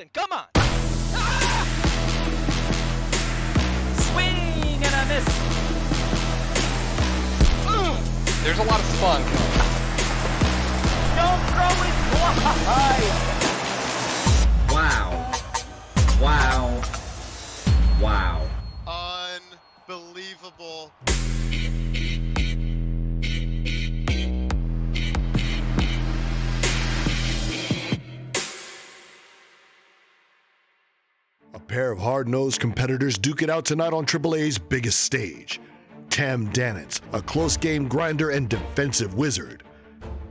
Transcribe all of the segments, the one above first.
something. Come on. Ah! Swing and a miss. There's a lot of spun. Don't throw it wide. Wow. Wow. Wow. Unbelievable. A pair of hard-nosed competitors duke it out tonight on AAA's biggest stage. TEMDANNANCE, a close-game grinder and defensive wizard.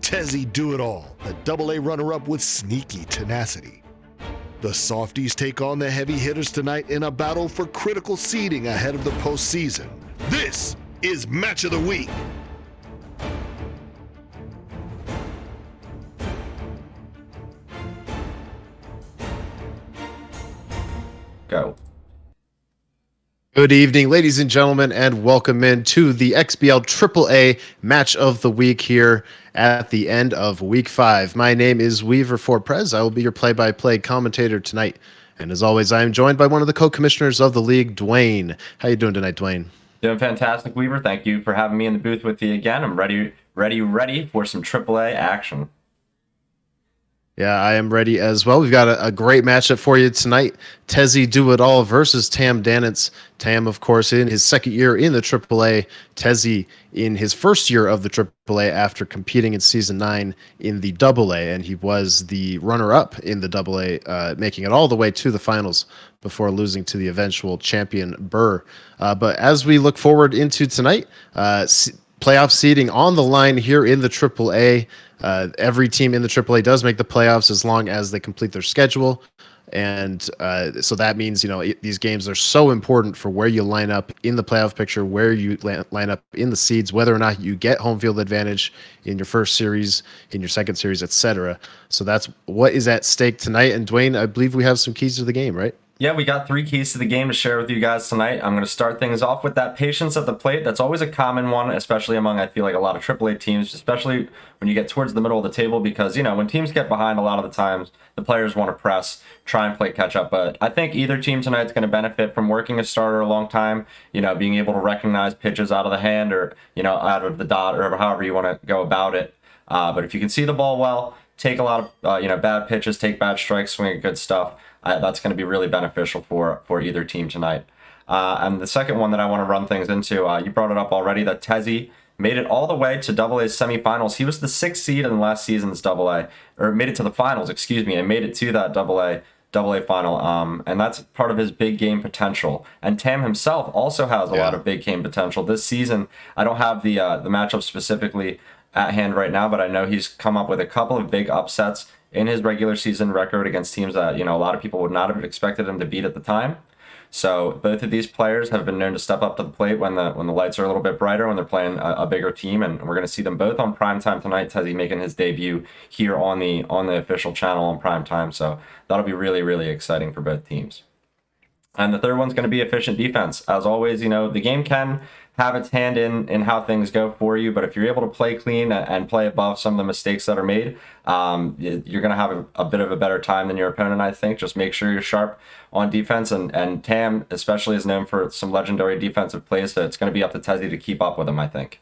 TEZIDOITALL, a AA runner-up with sneaky tenacity. The softies take on the heavy hitters tonight in a battle for critical seeding ahead of the postseason. This is Match of the Week. Go. Good evening, ladies and gentlemen, and welcome in to the XBL AAA Match of the Week here at the end of Week 5. My name is Weaver Forprez. I will be your play-by-play commentator tonight. And as always, I am joined by one of the co-commissioners of the league, Dwayne. How you doing tonight, Dwayne? Doing fantastic, Weaver. Thank you for having me in the booth with you again. I'm ready for some AAA action. Yeah, I am ready as well. We've got a great matchup for you tonight. TEZIDOITALL versus TEMDANNANCE. Tam, of course, in his second year in the AAA. Tezi in his first year of the AAA after competing in Season 9 in the AA, and he was the runner-up in the AA, making it all the way to the finals before losing to the eventual champion Burr. But as we look forward into tonight, playoff seeding on the line here in the AAA. Every team in the AAA does make the playoffs as long as they complete their schedule. And so that means, these games are so important for where you line up in the playoff picture, where you line up in the seeds, whether or not you get home field advantage in your first series, in your second series, etc. So that's what is at stake tonight. And Dwayne, I believe we have some keys to the game, right? Yeah, we got 3 keys to the game to share with you guys tonight. I'm going to start things off with that patience at the plate. That's always a common one, especially among, I feel like, a lot of AAA teams, especially when you get towards the middle of the table, because, when teams get behind, a lot of the times, the players want to press, try and play catch up. But I think either team tonight is going to benefit from working a starter a long time, being able to recognize pitches out of the hand or, out of the dot or however you want to go about it. But if you can see the ball well, take a lot of, bad pitches, take bad strikes, swing at good stuff, that's going to be really beneficial for either team tonight. And the second one that I want to run things into, you brought it up already, that Tezi made it all the way to AA's semifinals. He was the 6th seed in the last season's AA, or made it to the finals, and made it to that AA final. And that's part of his big game potential. And Tam himself also has a lot of big game potential. This season, I don't have the matchup specifically at hand right now, but I know he's come up with a couple of big upsets in his regular season record against teams that, a lot of people would not have expected him to beat at the time. So both of these players have been known to step up to the plate when the lights are a little bit brighter, when they're playing a bigger team, and we're going to see them both on primetime tonight. Tezi making his debut here on the official channel on primetime, so that'll be really, really exciting for both teams. And the third one's going to be efficient defense. As always, the game can have its hand in how things go for you, but if you're able to play clean and play above some of the mistakes that are made, you're going to have a bit of a better time than your opponent, I think. Just make sure you're sharp on defense, and Tam especially is known for some legendary defensive plays, so it's going to be up to Tezi to keep up with him, I think.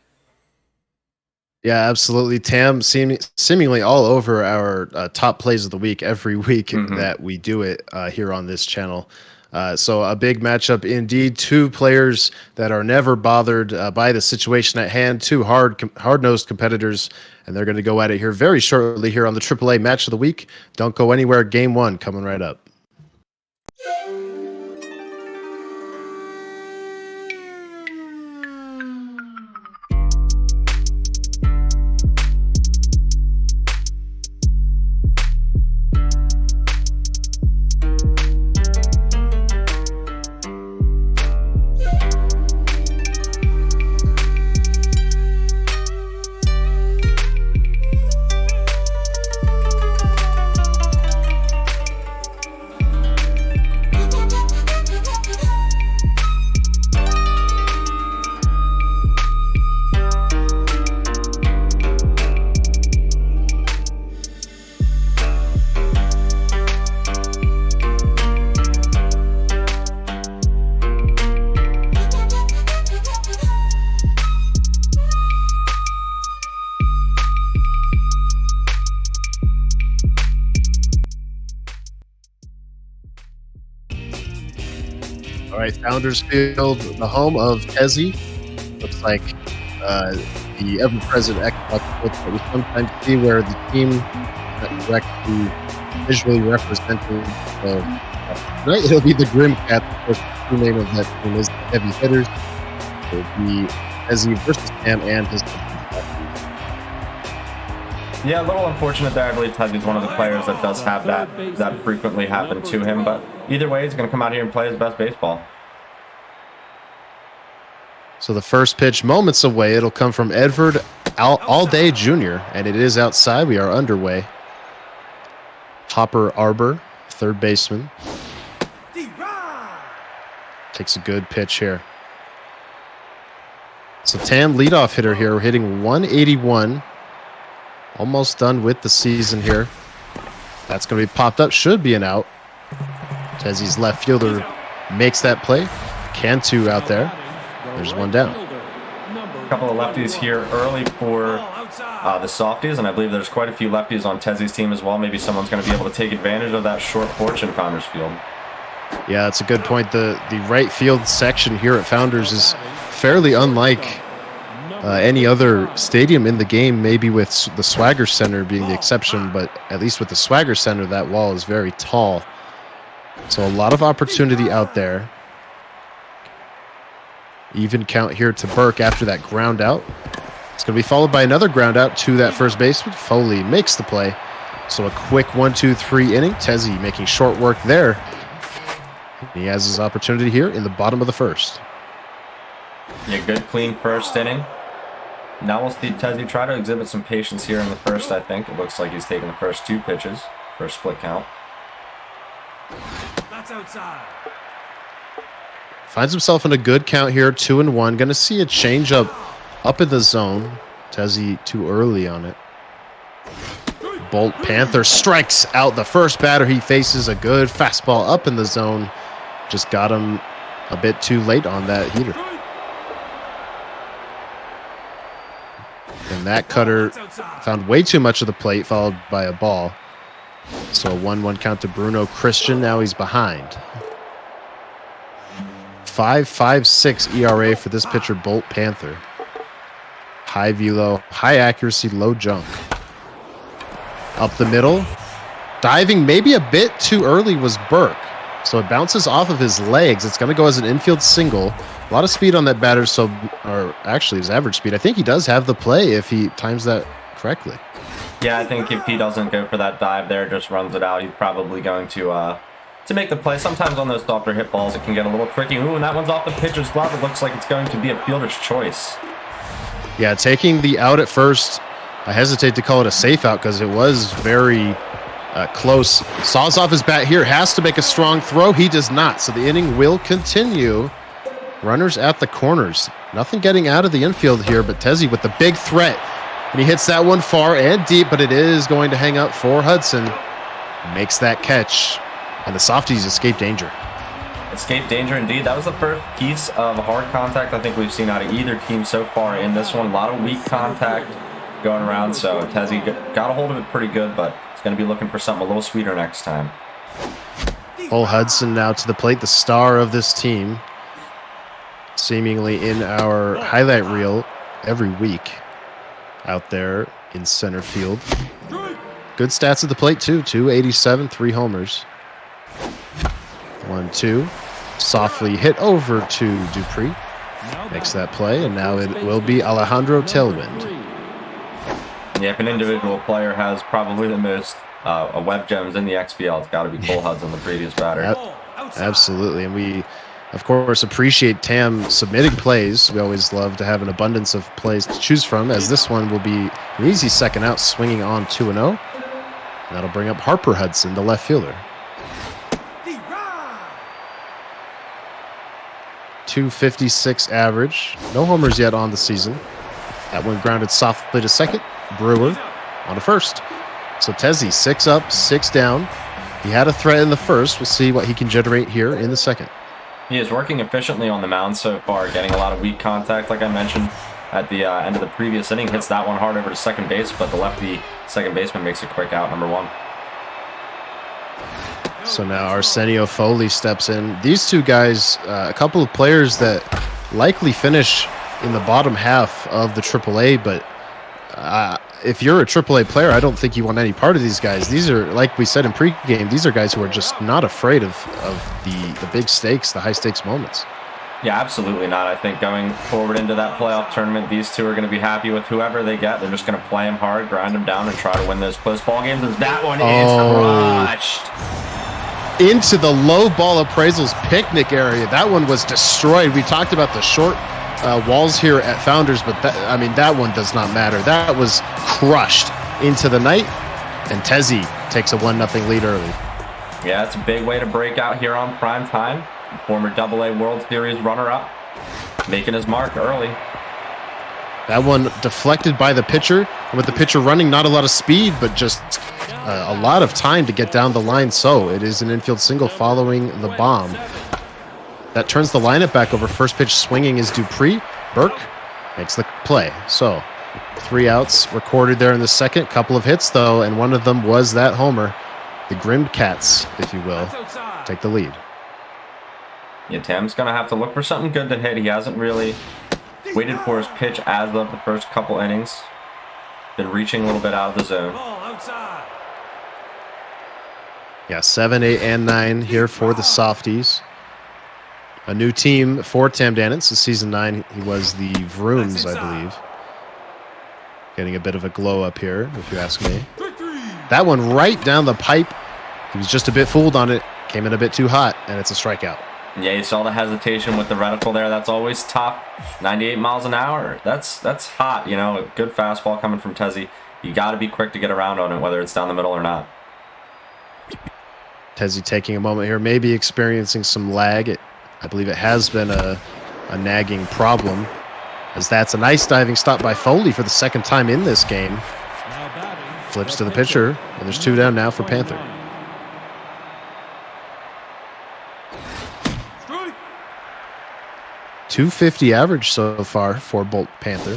Yeah, absolutely. Tam seemingly all over our top plays of the week every week that we do it here on this channel. So a big matchup indeed. 2 players that are never bothered by the situation at hand. 2 hard-nosed competitors, and they're going to go at it here very shortly here on the AAA Match of the Week. Don't go anywhere. Game 1 coming right up. right, Founders Field, the home of Tezzy. Looks like the ever-present Xbox that we sometimes see where the team that directly visually representing. So tonight it'll be the Grim Cat. Of course, the true name of that team is the Heavy Hitters. It'll be Tezzy versus Tam and his. Yeah, a little unfortunate there. I believe Tezzy's one of the players that does have that frequently happen to him. But either way, he's going to come out here and play his best baseball. So the first pitch moments away. It'll come from Edward All Day Jr. And it is outside. We are underway. Hopper Arbor, third baseman. Takes a good pitch here. So Tam, leadoff hitter here. We're hitting 181. Almost done with the season here. That's going to be popped up. Should be an out. Tezzy's left fielder makes that play. Cantu out there. There's one down. A couple of lefties here early for the softies, and I believe there's quite a few lefties on Tezzy's team as well. Maybe someone's going to be able to take advantage of that short porch in Founders Field. Yeah, that's a good point. The right field section here at Founders is fairly unlike any other stadium in the game, maybe with the Swagger Center being the exception, but at least with the Swagger Center, that wall is very tall. So a lot of opportunity out there. Even count here to Burke after that ground out. It's going to be followed by another ground out to that first baseman. Foley makes the play. So a quick 1-2-3 inning. Tezzy making short work there. He has his opportunity here in the bottom of the first. Yeah, good clean first inning. Now we'll see Tezzy try to exhibit some patience here in the first, I think. It looks like he's taking the first two pitches for a split count. That's outside. Finds himself in a good count here, 2-1. Going to see a changeup up in the zone. Tezzy too early on it. Bolt Panther strikes out the first batter he faces. A good fastball up in the zone. Just got him a bit too late on that heater. And that cutter found way too much of the plate, followed by a ball. So a 1-1 count to Bruno Christian. Now he's behind. 5.56 ERA for this pitcher, Bolt Panther. High velo, high accuracy, low junk. Up the middle. Diving maybe a bit too early was Burke. So it bounces off of his legs. It's going to go as an infield single. A lot of speed on that batter, or actually his average speed. I think he does have the play if he times that correctly. Yeah, I think if he doesn't go for that dive there, just runs it out, he's probably going to make the play. Sometimes on those softer hit balls, it can get a little tricky. Ooh, and that one's off the pitcher's glove. It looks like it's going to be a fielder's choice. Yeah, taking the out at first, I hesitate to call it a safe out because it was very close. Saws off his bat here, has to make a strong throw. He does not, so the inning will continue. Runners at the corners. Nothing getting out of the infield here, but Tezzy with the big threat. And he hits that one far and deep, but it is going to hang up for Hudson. Makes that catch. And the softies escape danger. Escape danger indeed. That was the first piece of hard contact I think we've seen out of either team so far in this one. A lot of weak contact going around, so Tezzy got a hold of it pretty good, but he's going to be looking for something a little sweeter next time. Cole Hudson now to the plate, the star of this team. Seemingly in our highlight reel every week out there in center field. Good stats at the plate too. 287, 3 homers. 1-2. Softly hit over to Dupree. Makes that play, and now it will be Alejandro Tailwind. Yeah, if an individual player has probably the most web gems in the XBL, it's got to be Cole Hudson, the previous batter. Absolutely, and we, of course, appreciate Tam submitting plays. We always love to have an abundance of plays to choose from, as this one will be an easy second out, swinging on 2-0. That'll bring up Harper Hudson, the left fielder. 256 average. No homers yet on the season. That one grounded softly to second. Brewer on to first. So Tezzy 6 up, 6 down. He had a threat in the first. We'll see what he can generate here in the second. He is working efficiently on the mound so far, getting a lot of weak contact, like I mentioned at the end of the previous inning. Hits that one hard over to second base, but the lefty second baseman makes a quick out, number 1. So now Arsenio Foley steps in. These two guys, a couple of players that likely finish in the bottom half of the AAA, but if you're a AAA player, I don't think you want any part of these guys. These are, like we said in pregame, these are guys who are just not afraid of the big stakes, the high stakes moments. Yeah, absolutely not. I think going forward into that playoff tournament, these two are going to be happy with whoever they get. They're just going to play them hard, grind them down, and try to win those close ball games. As that one is crushed into the low ball appraisals picnic area. That one was destroyed. We talked about the short walls here at Founders, but that one does not matter. That was crushed into the night, and Tezzy takes a 1-0 lead early. Yeah, it's a big way to break out here on prime time. Former AA World Series runner-up, making his mark early. That one deflected by the pitcher. With the pitcher running, not a lot of speed, but just a lot of time to get down the line. So it is an infield single following the bomb. That turns the lineup back over. First pitch swinging is Dupree. Burke makes the play. So 3 outs recorded there in the second. Couple of hits, though, and one of them was that homer. The Grimmed Cats, if you will, take the lead. Yeah, Tam's going to have to look for something good to hit. He hasn't really waited for his pitch as of the first couple innings. Been reaching a little bit out of the zone. Yeah, 7, 8, and 9 here for the Softies. A new team for Tam Dannance. In Season 9, he was the Vrooms, I believe. Getting a bit of a glow up here, if you ask me. That one right down the pipe. He was just a bit fooled on it. Came in a bit too hot, and it's a strikeout. Yeah, you saw the hesitation with the reticle there. That's always top. 98 miles an hour. That's hot, you know. A good fastball coming from Tezzy. You got to be quick to get around on it, whether it's down the middle or not. Tezzy taking a moment here, maybe experiencing some lag. I believe it has been a nagging problem, as that's a nice diving stop by Foley for the second time in this game. Flips to the pitcher, and there's 2 down now for Panther. .250 average so far for Bolt Panther.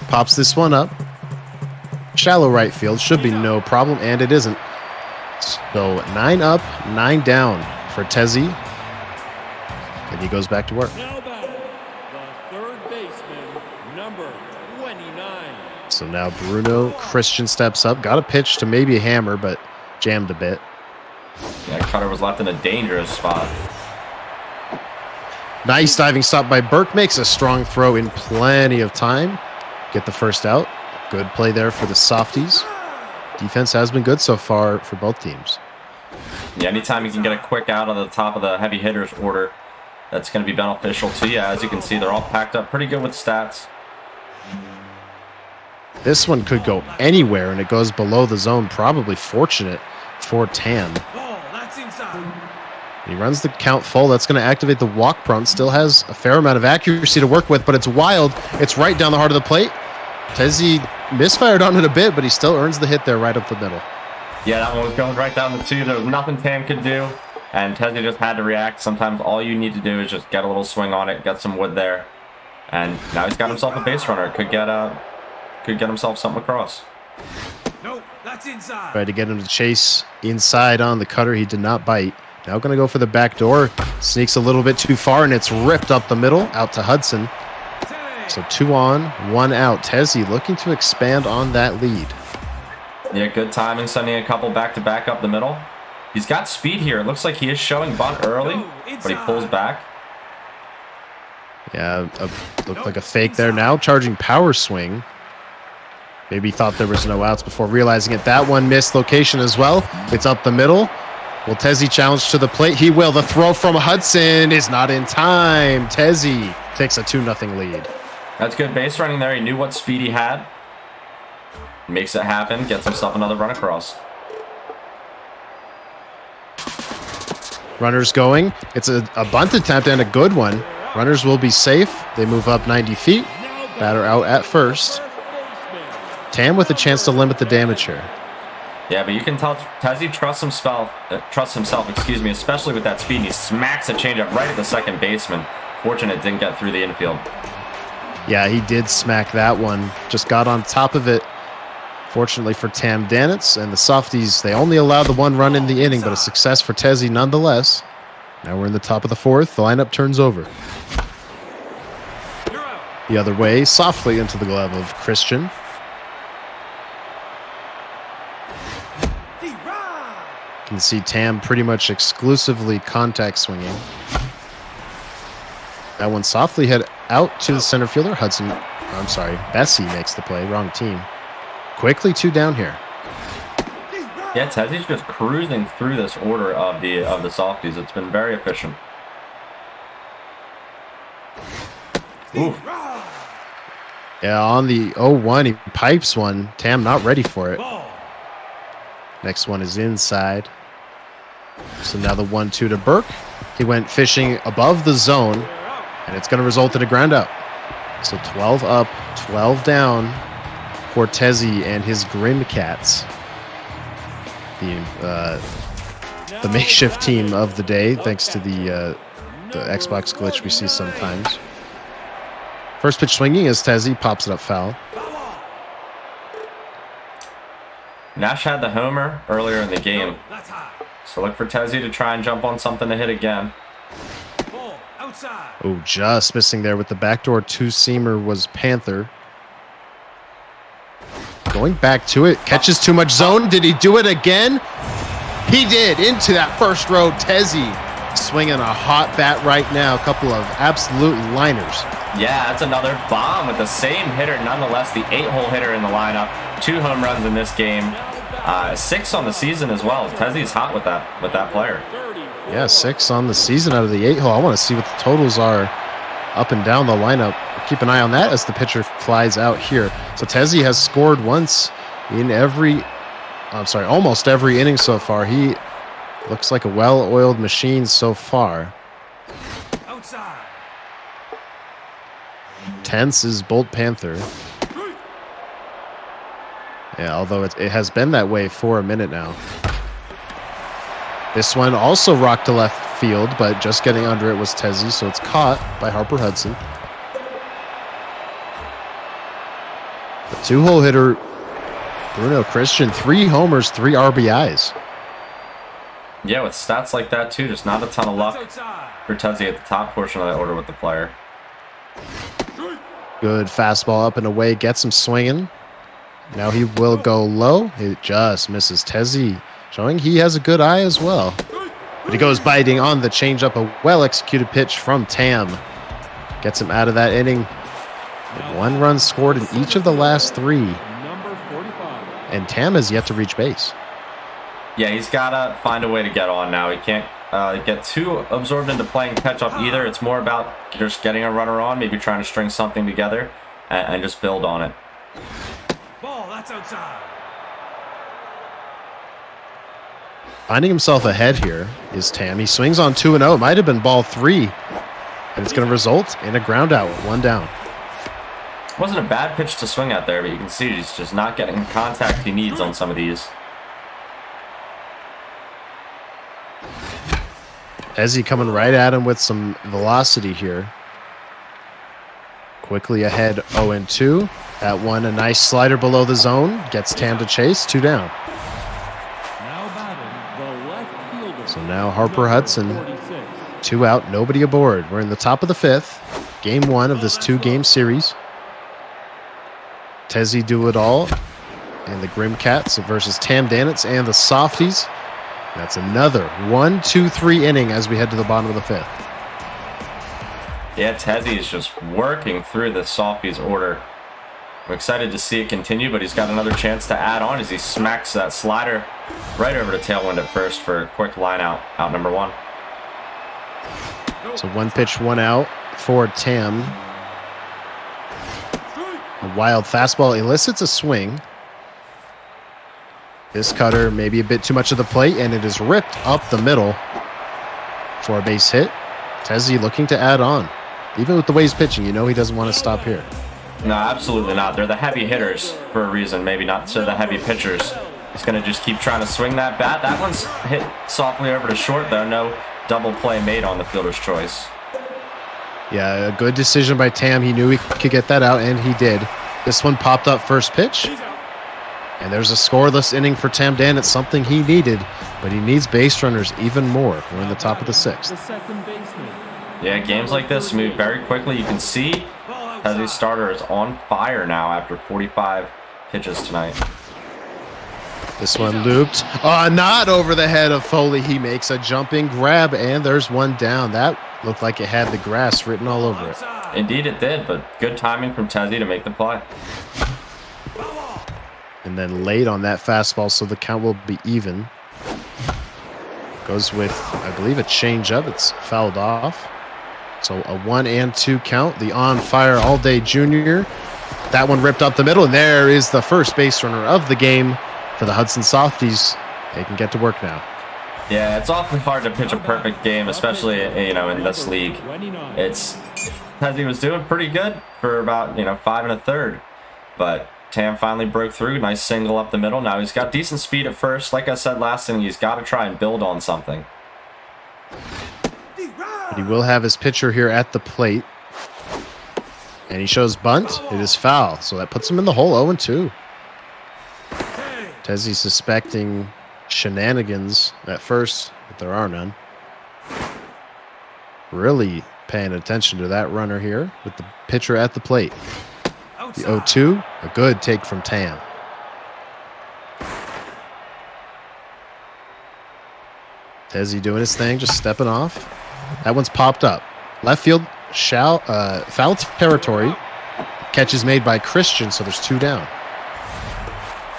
Pops this one up. Shallow right field. Should be no problem, and it isn't. So 9 up, 9 down for Tezzy. And he goes back to work. Now batting, the third baseman, number 29. So now Bruno Christian steps up. Got a pitch to maybe a hammer, but jammed a bit. Yeah, Cutter was left in a dangerous spot. Nice diving stop by Burke. Makes a strong throw in plenty of time. Get the first out. Good play there for the Softies. Defense has been good so far for both teams. Yeah, anytime you can get a quick out on the top of the heavy hitters order, that's going to be beneficial to you. As you can see, they're all packed up pretty good with stats. This one could go anywhere, and it goes below the zone. Probably fortunate for Tam. That's inside. He runs the count full. That's going to activate the walk prompt. Still has a fair amount of accuracy to work with, but it's wild. It's right down the heart of the plate. Tezzy misfired on it a bit, but he still earns the hit there right up the middle. Yeah, that one was going right down the 2. There was nothing Tam could do, and Tezzy just had to react. Sometimes all you need to do is just get a little swing on it, get some wood there, and now he's got himself a base runner. Could get himself something across. No, that's inside. Tried to get him to chase inside on the cutter. He did not bite. Now going to go for the back door. Sneaks a little bit too far, and it's ripped up the middle out to Hudson. So 2 on, 1 out. Tezzy looking to expand on that lead. Yeah, good timing, sending a couple back-to-back up the middle. He's got speed here. It looks like he is showing bunt early, but he pulls back. Yeah, looked like a fake there. Now charging power swing. Maybe thought there was no outs before realizing it. That one missed location as well. It's up the middle. Will Tezzy challenge to the plate? He will. The throw from Hudson is not in time. Tezzy takes a 2-0 lead. That's good base running there. He knew what speed he had. Makes it happen. Gets himself another run across. Runners going. It's a bunt attempt and a good one. Runners will be safe. They move up 90 feet. Batter out at first. Tam with a chance to limit the damage here. Yeah, but you can tell Tezzy trusts himself, especially with that speed. And he smacks a changeup right at the second baseman. Fortunate it didn't get through the infield. Yeah, he did smack that one. Just got on top of it Fortunately for Tam Danitz and the Softies, they only allowed the 1 run in the inning, but a success for Tezzy nonetheless. Now we're in the top of the 4th. The lineup turns over. The other way, softly into the glove of Christian. You can see Tam pretty much exclusively contact swinging. That one softly head out to the center fielder. Bessie makes the play. Wrong team. Quickly 2 down here. Yeah, Tezzy's just cruising through this order of the softies. It's been very efficient. Oof. Yeah, on the 0-1, he pipes one. Tam not ready for it. Next one is inside. So now the 1-2 to Burke. He went fishing above the zone, and it's going to result in a ground out. So 12 up, 12 down for Tezzy and his Grim Cats. The makeshift team of the day, thanks to the Xbox glitch we see sometimes. First pitch swinging as Tezzy pops it up foul. Nash had the homer earlier in the game, so look for Tezzy to try and jump on something to hit again. Oh, just missing there with the backdoor 2-seamer was Panther. Going back to it, catches too much zone. Did he do it again? He did, into that first row. Tezzy swinging a hot bat right now. A couple of absolute liners. Yeah, that's another bomb with the same hitter, nonetheless, the 8-hole hitter in the lineup. 2 home runs in this game, 6 on the season as well. Tezzy's hot with that player. Yeah, 6 on the season out of the 8-hole. I want to see what the totals are up and down the lineup. Keep an eye on that as the pitcher flies out here. So Tezzy has scored once in almost every inning so far. He looks like a well-oiled machine so far. Tense is Bolt Panther. Yeah, although it has been that way for a minute now. This one also rocked to left field, but just getting under it was Tezzy, so it's caught by Harper Hudson. The 2-hole hitter, Bruno Christian, 3 homers, 3 RBIs. Yeah, with stats like that too, just not a ton of luck for Tezzy at the top portion of that order with the player. Good fastball up and away, gets him swinging. Now he will go low. It just misses. Tezzy showing he has a good eye as well. But he goes biting on the changeup. A well-executed pitch from Tam. Gets him out of that inning. 1 run scored in each of the last 3. And Tam has yet to reach base. Yeah, he's got to find a way to get on now. He can't get too absorbed into playing catch-up either. It's more about just getting a runner on, maybe trying to string something together and just build on it. Ball, that's outside. Finding himself ahead here is Tam. He swings on 2-0. It might have been ball 3. And it's going to result in a ground out, 1 down. Wasn't a bad pitch to swing at there, but you can see he's just not getting the contact he needs on some of these. Tezzy coming right at him with some velocity here. Quickly ahead 0-2. That one, a nice slider below the zone. Gets Tam to chase, 2 down. Now batting the left fielder. So now Harper Hudson, 2 out, nobody aboard. We're in the top of the 5th. Game 1 of this 2-game series. Tezzy do it all. And the Grim Cats versus Tam Danitz and the Softies. That's another 1, 2, 3 inning as we head to the bottom of the 5th. Yeah, Tezzy is just working through the Softies order. I'm excited to see it continue, but he's got another chance to add on as he smacks that slider right over to tailwind at first for a quick line out number 1. So 1 pitch, 1 out for Tam. A wild fastball elicits a swing. This cutter maybe a bit too much of the plate, and it is ripped up the middle for a base hit. Tezzy looking to add on. Even with the way he's pitching, you know he doesn't want to stop here. No, absolutely not. They're the heavy hitters for a reason, maybe not so the heavy pitchers. He's going to just keep trying to swing that bat. That one's hit softly over to short, though. No double play made on the fielder's choice. Yeah, a good decision by Tam. He knew he could get that out, and he did. This one popped up first pitch. And there's a scoreless inning for Tam Dannett, something he needed, but he needs base runners even more. We're in the top of the 6th. The second baseman. Yeah, games like this move very quickly. You can see Tezi's starter is on fire now after 45 pitches tonight. This one looped. Not over the head of Foley. He makes a jumping grab, and there's one down. That looked like it had the grass written all over it. Indeed it did, but good timing from Tezi to make the play. And then late on that fastball, so the count will be even. Goes with, I believe, a changeup. It's fouled off. So a 1-2 count. The on-fire all-day junior. That one ripped up the middle, and there is the first base runner of the game for the Hudson Softies. They can get to work now. Yeah, it's awfully hard to pitch a perfect game, especially, in this league. Tezi was doing pretty good for about, 5 1/3. But Tam finally broke through. Nice single up the middle. Now he's got decent speed at first. Like I said last inning, he's got to try and build on something. But he will have his pitcher here at the plate. And he shows bunt. It is foul. So that puts him in the hole 0-2. Tezi suspecting shenanigans at first, but there are none. Really paying attention to that runner here with the pitcher at the plate. The 0-2, a good take from Tam. Tezi doing his thing, just stepping off. That one's popped up. Left field, foul territory. Catch is made by Christian, so there's 2 down.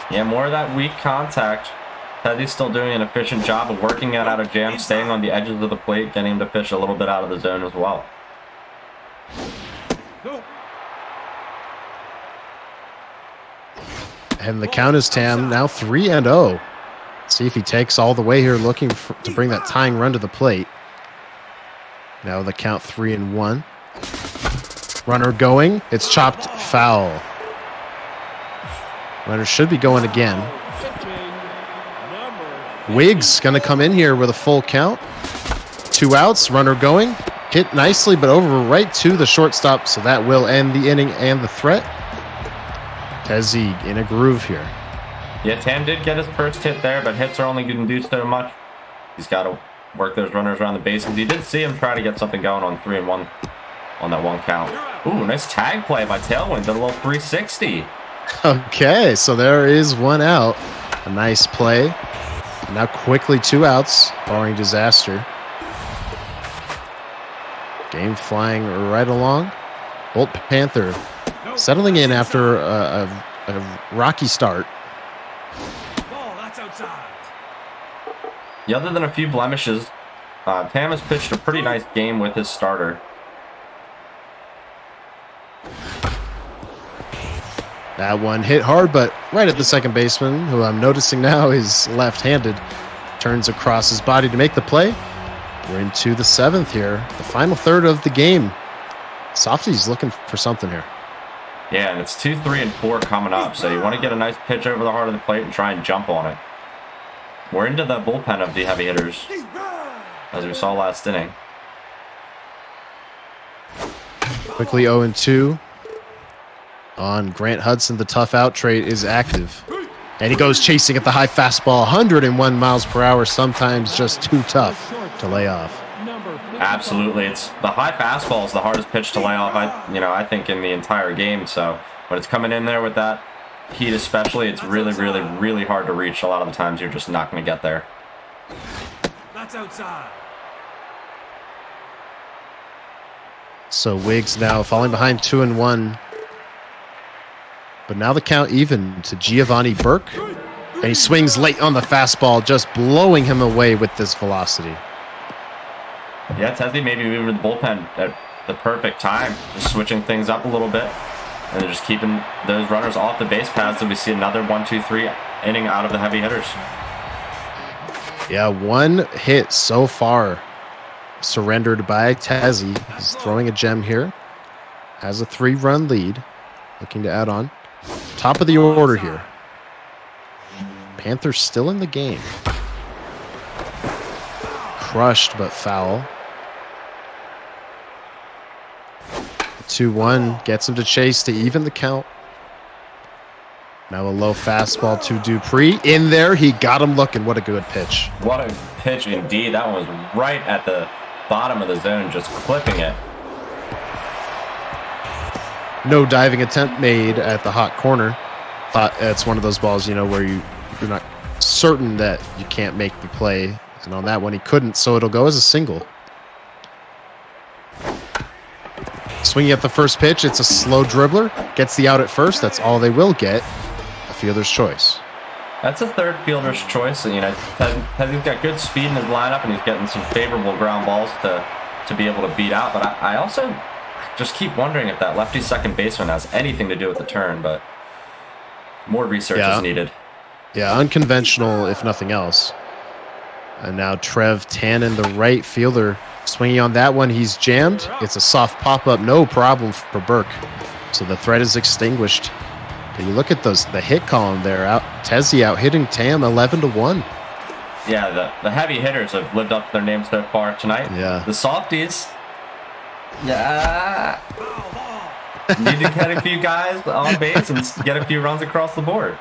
Yeah, more of that weak contact. Tezi's still doing an efficient job of working it out of jam, staying on the edges of the plate, getting him to fish a little bit out of the zone as well. And the count is Tam, now 3-0. See if he takes all the way here, looking to bring that tying run to the plate. Now the count 3-1. Runner going. It's chopped foul. Runner should be going again. Wiggs going to come in here with a full count. 2 outs. Runner going. Hit nicely, but over right to the shortstop, so that will end the inning and the threat. Tezi in a groove here. Yeah, Tam did get his first hit there, but hits are only going to do so much. He's got to work those runners around the bases. You did see him try to get something going on 3-1 on that 1 count. Ooh, nice tag play by Tailwind. Did a little 360. Okay, so there is 1 out. A nice play. And now quickly 2 outs, barring disaster. Game flying right along. Bolt Panther settling in after a rocky start. Yeah, other than a few blemishes, Tam has pitched a pretty nice game with his starter. That one hit hard, but right at the second baseman, who I'm noticing now is left-handed, turns across his body to make the play. We're into the 7th here, the final third of the game. Softy's looking for something here. Yeah, and it's 2, 3, and 4 coming up, so you want to get a nice pitch over the heart of the plate and try and jump on it. We're into the bullpen of the heavy hitters, as we saw last inning. Quickly 0-2. On Grant Hudson, the tough out trait is active. And he goes chasing at the high fastball, 101 miles per hour, sometimes just too tough to lay off. Absolutely. It's the high fastball is the hardest pitch to lay off, I think, in the entire game. So when it's coming in there with that heat especially, it's really, really, really hard to reach. A lot of the times you're just not going to get there. That's outside. So Wiggs now falling behind 2-1. But now the count even to Giovanni Burke. And he swings late on the fastball, just blowing him away with this velocity. Yeah, Tezi maybe moving to the bullpen at the perfect time. Just switching things up a little bit. And they're just keeping those runners off the base paths. And we see another 1-2-3 inning out of the heavy hitters. Yeah, 1 hit so far surrendered by Tezi. He's throwing a gem here. Has a 3-run lead. Looking to add on. Top of the order here. Panthers still in the game. Crushed but foul. 2-1 gets him to chase to even the count. Now a low fastball to Dupree. In there, he got him looking. What a good pitch. What a pitch indeed. That one was right at the bottom of the zone, just clipping it. No diving attempt made at the hot corner. Thought it's one of those balls, where you're not certain that you can't make the play. And on that one, he couldn't, so it'll go as a single. Swinging at the first pitch, it's a slow dribbler. Gets the out at first. That's all they will get. A fielder's choice. That's a third fielder's choice. Tezi's got good speed in his lineup, and he's getting some favorable ground balls to be able to beat out. But I also just keep wondering if that lefty second baseman has anything to do with the turn, but more research is needed. Yeah, unconventional, if nothing else. And now Trev Tannen, the right fielder, swinging on that one. He's jammed. It's a soft pop-up, no problem for Burke. So the threat is extinguished. But you look at the hit column there. Tezi out hitting Tam 11-1. Yeah, the heavy hitters have lived up to their name so far tonight. Yeah. The softies, need to get a few guys on base and get a few runs across the board.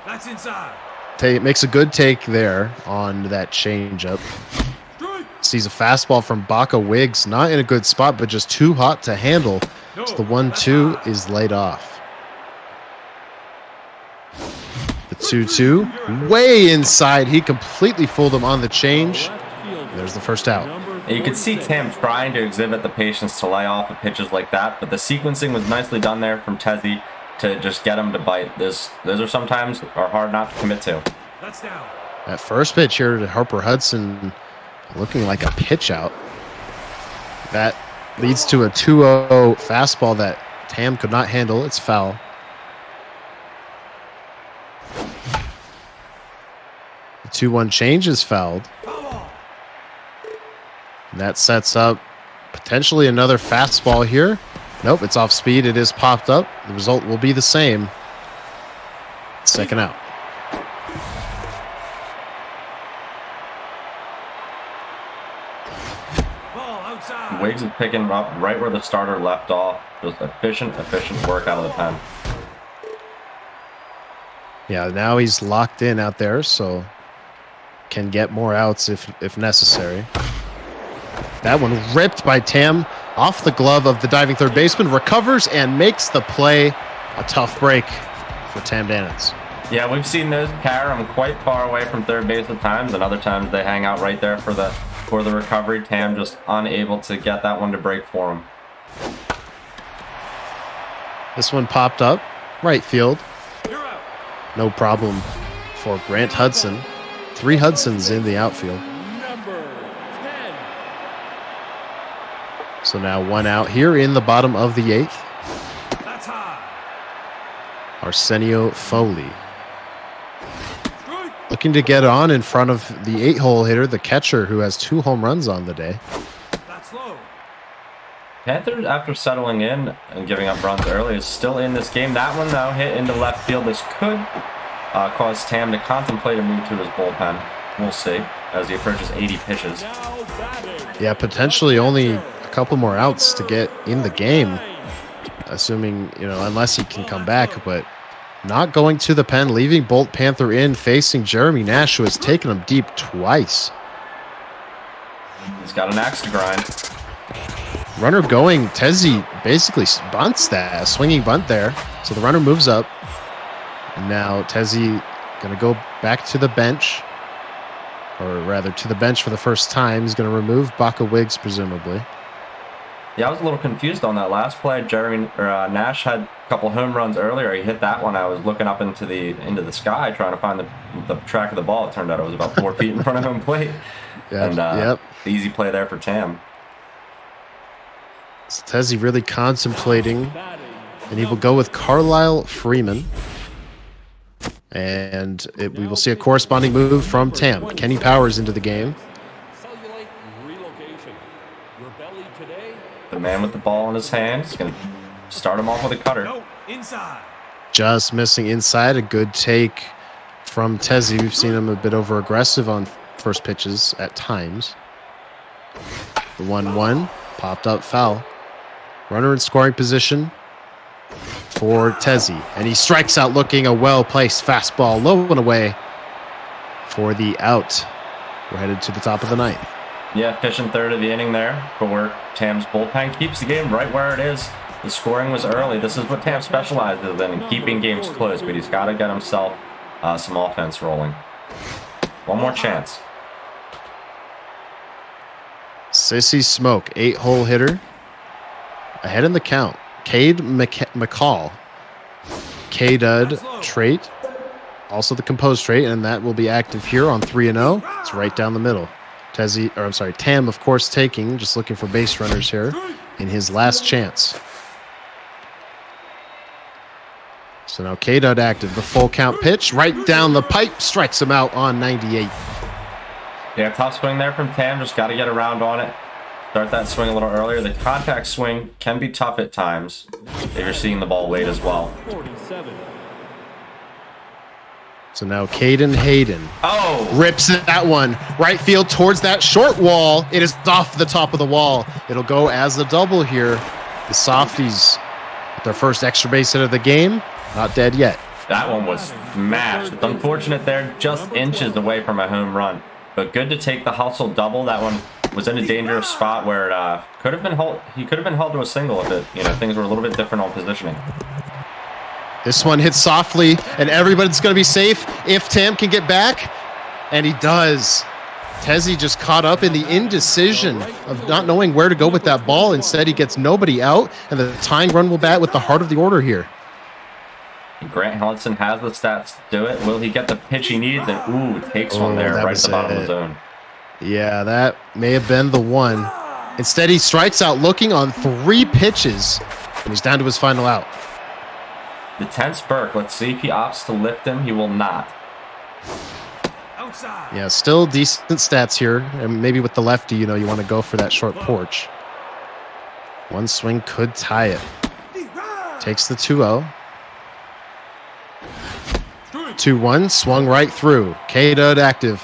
That's inside. Makes a good take there on that changeup. Sees a fastball from Baca Wiggs, not in a good spot, but just too hot to handle. So the 1-2 is laid off. The 2-2, way inside. He completely fooled him on the change. There's the first out. You could see Tam trying to exhibit the patience to lay off of pitches like that, but the sequencing was nicely done there from Tezi to just get him to bite. Those are sometimes hard not to commit to. That's down. That first pitch here to Harper Hudson looking like a pitch out. That leads to a 2-0 fastball that Tam could not handle. It's foul. The 2-1 change is fouled. And that sets up potentially another fastball here. Nope, it's off speed. It is popped up. The result will be the same. Second out. Wiggs is picking up right where the starter left off. Just efficient work out of the pen. Yeah, now he's locked in out there, so can get more outs if necessary. That one ripped by Tam off the glove of the diving third baseman, recovers and makes the play. A tough break for Tam Dannitz. Yeah, we've seen those carry him quite far away from third base at times, and other times they hang out right there for the recovery. Tam just unable to get that one to break for him. This one popped up, right field. No problem for Grant Hudson. 3 Hudsons in the outfield. Number 10. So now 1 out here in the bottom of the 8th. That's high. Arsenio Foley looking to get on in front of the 8-hole hitter, the catcher, who has 2 home runs on the day. That's low. Panthers, after settling in and giving up runs early, is still in this game. That one, though, hit into left field. This could cause Tam to contemplate a move to his bullpen. We'll see as he approaches 80 pitches. Now batting. Yeah, potentially only a couple more outs to get in the game, assuming, unless he can come back, but not going to the pen, leaving Bolt Panther in, facing Jeremy Nash, who has taken him deep twice. He's got an axe to grind. Runner going, Tezi basically bunts that, a swinging bunt there. So the runner moves up. Now Tezi going to go back to the bench, or rather to the bench for the first time. He's going to remove Baca Wiggs, presumably. Yeah, I was a little confused on that last play. Nash had a couple home runs earlier. He hit that one. I was looking up into the sky trying to find the track of the ball. It turned out it was about 4 feet in front of home plate. Yep. Easy play there for Tam. So Tezi really contemplating, and he will go with Carlisle Freeman. And we will see a corresponding move from Tam. Kenny Powers into the game. Cellulite relocation. Your belly today. The man with the ball in his hand is going to start him off with a cutter. No, inside. Just missing inside. A good take from Tezi. We've seen him a bit over aggressive on first pitches at times. The 1-1 popped up foul. Runner in scoring position for Tezzy. And he strikes out looking a well-placed fastball low and away for the out. We're headed to the top of the ninth. Yeah, efficient third of the inning there for Tam's bullpen. Keeps the game right where it is. The scoring was early. This is what Tam specializes in keeping games close, but he's got to get himself some offense rolling. One more chance. Sissy Smoke, 8-hole hitter. Ahead in the count. Cade McCall. K-Dud trait. Also the composed trait, and that will be active here on 3-0. It's right down the middle. Tam, of course, taking, just looking for base runners here in his last chance. So now K-Dud active. The full count pitch right down the pipe. Strikes him out on 98. Yeah, tough swing there from Tam. Just got to get around on it. Start that swing a little earlier. The contact swing can be tough at times if you're seeing the ball late as well. 47. So now Caden Hayden rips that one. Right field towards that short wall. It is off the top of the wall. It'll go as a double here. The Softies with their first extra base hit of the game. Not dead yet. That one was smashed. It's unfortunate there, just inches away from a home run. But good to take the hustle double. That one was in a dangerous spot where it could have been held. He could have been held to a single if things were a little bit different on positioning. This one hits softly, and everybody's going to be safe if Tam can get back. And he does. Tezzy just caught up in the indecision of not knowing where to go with that ball. Instead, he gets nobody out, and the tying run will bat with the heart of the order here. Grant Hellickson has the stats to do it. Will he get the pitch he needs? And takes one there right at the bottom of the zone. Yeah, that may have been the one. Instead, he strikes out looking on 3 pitches, and he's down to his final out. The tense Burke. Let's see if he opts to lift him. He will not. Yeah, still decent stats here. And maybe with the lefty, you want to go for that short porch. One swing could tie it. Takes the 2-0. 2-1, swung right through. K-Dud active.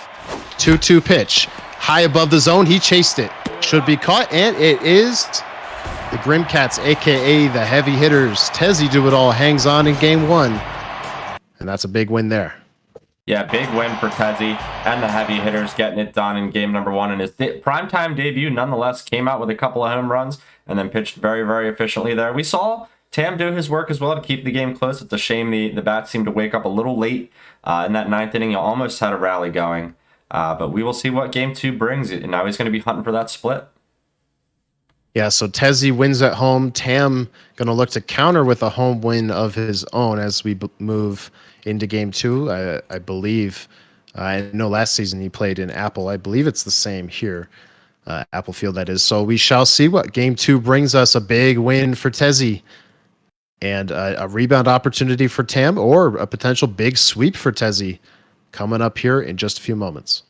2-2 pitch. High above the zone. He chased it. Should be caught, and it is. The Grimcats, a.k.a. the heavy hitters. TEZIDOITALL hangs on in game 1. And that's a big win there. Yeah, big win for Tezzy and the heavy hitters getting it done in game number 1. And his primetime debut, nonetheless, came out with a couple of home runs and then pitched very, very efficiently there. We saw Tam do his work as well to keep the game close. It's a shame the bats seemed to wake up a little late in that 9th inning. You almost had a rally going. But we will see what game 2 brings. And now he's going to be hunting for that split. Yeah, so Tezzy wins at home. Tam going to look to counter with a home win of his own as we move into game 2. I believe, I know last season he played in Apple. I believe it's the same here, Apple Field that is. So we shall see what game 2 brings us. A big win for Tezzy and a rebound opportunity for Tam, or a potential big sweep for Tezzy coming up here in just a few moments.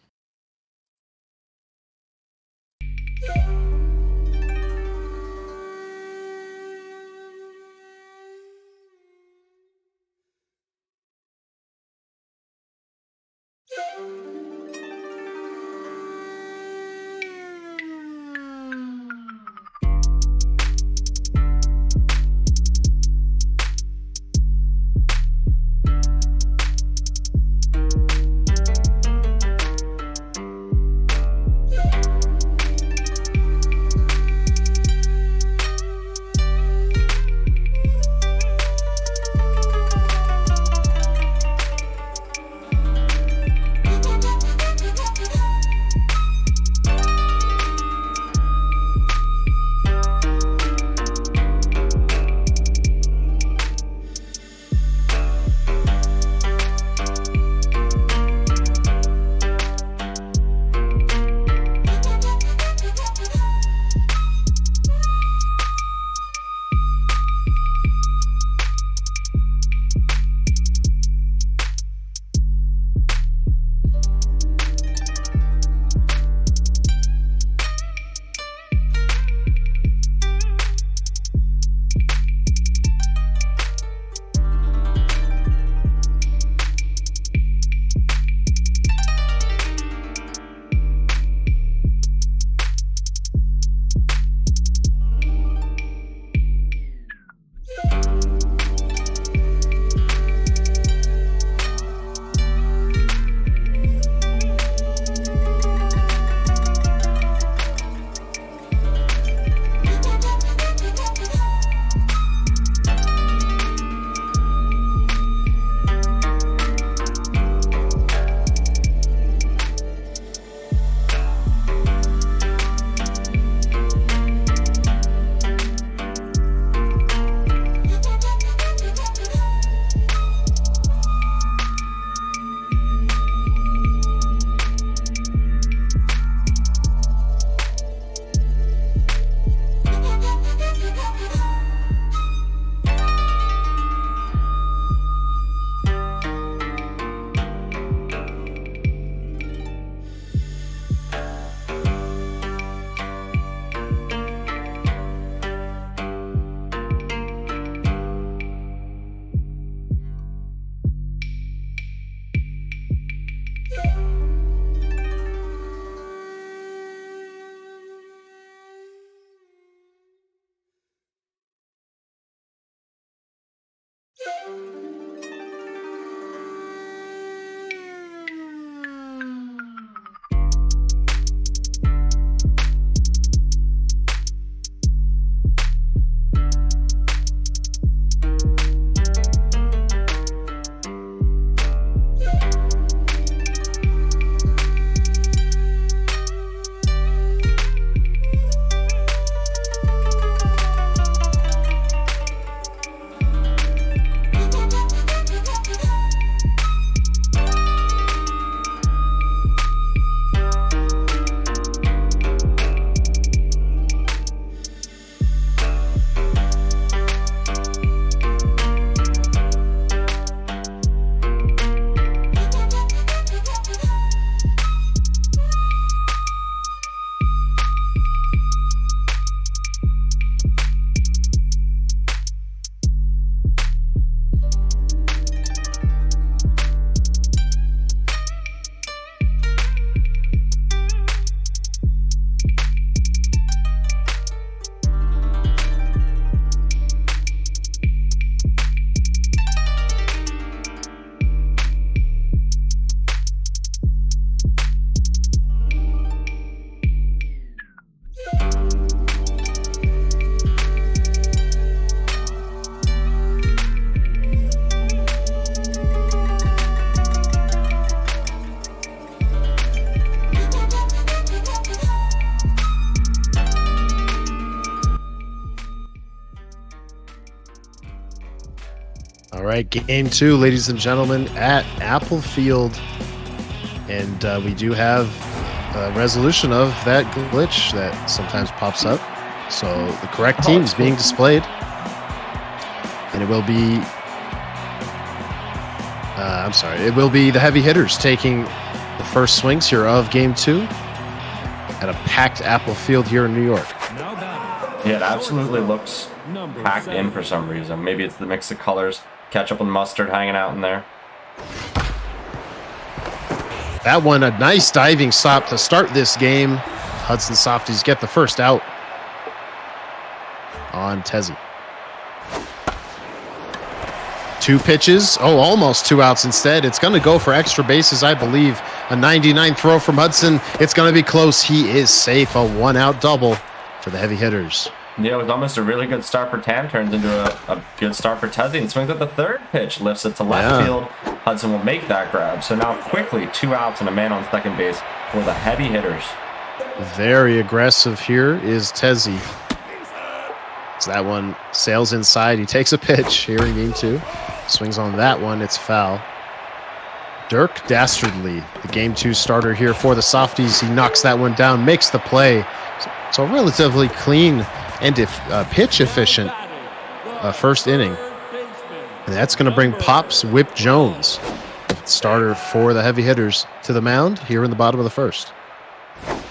All right, game 2, ladies and gentlemen, at Apple Field. And we do have a resolution of that glitch that sometimes pops up. So the correct team is being displayed. And it will be, it will be the heavy hitters taking the first swings here of game 2 at a packed Apple Field here in New York. Yeah, it absolutely looks packed in for some reason. Maybe it's the mix of colors, ketchup and mustard hanging out in there. That one, a nice diving stop to start this game. Hudson Softies get the first out on Tezzy. 2 pitches. Oh, almost 2 outs instead. It's going to go for extra bases, I believe. A 99 throw from Hudson. It's going to be close. He is safe. A 1-out double for the heavy hitters. Yeah, it was almost a really good start for Tam. Turns into a good start for Tezzy and swings at the third pitch. Lifts it to left field. Hudson will make that grab. So now quickly 2 outs and a man on second base for the heavy hitters. Very aggressive here is Tezzy. So that one sails inside. He takes a pitch here in game 2. Swings on that one. It's foul. Dirk Dastardly, the game 2 starter here for the Softies. He knocks that one down, makes the play. So relatively clean and pitch efficient first inning. And that's going to bring Pops Whip Jones, starter for the heavy hitters, to the mound here in the bottom of the first.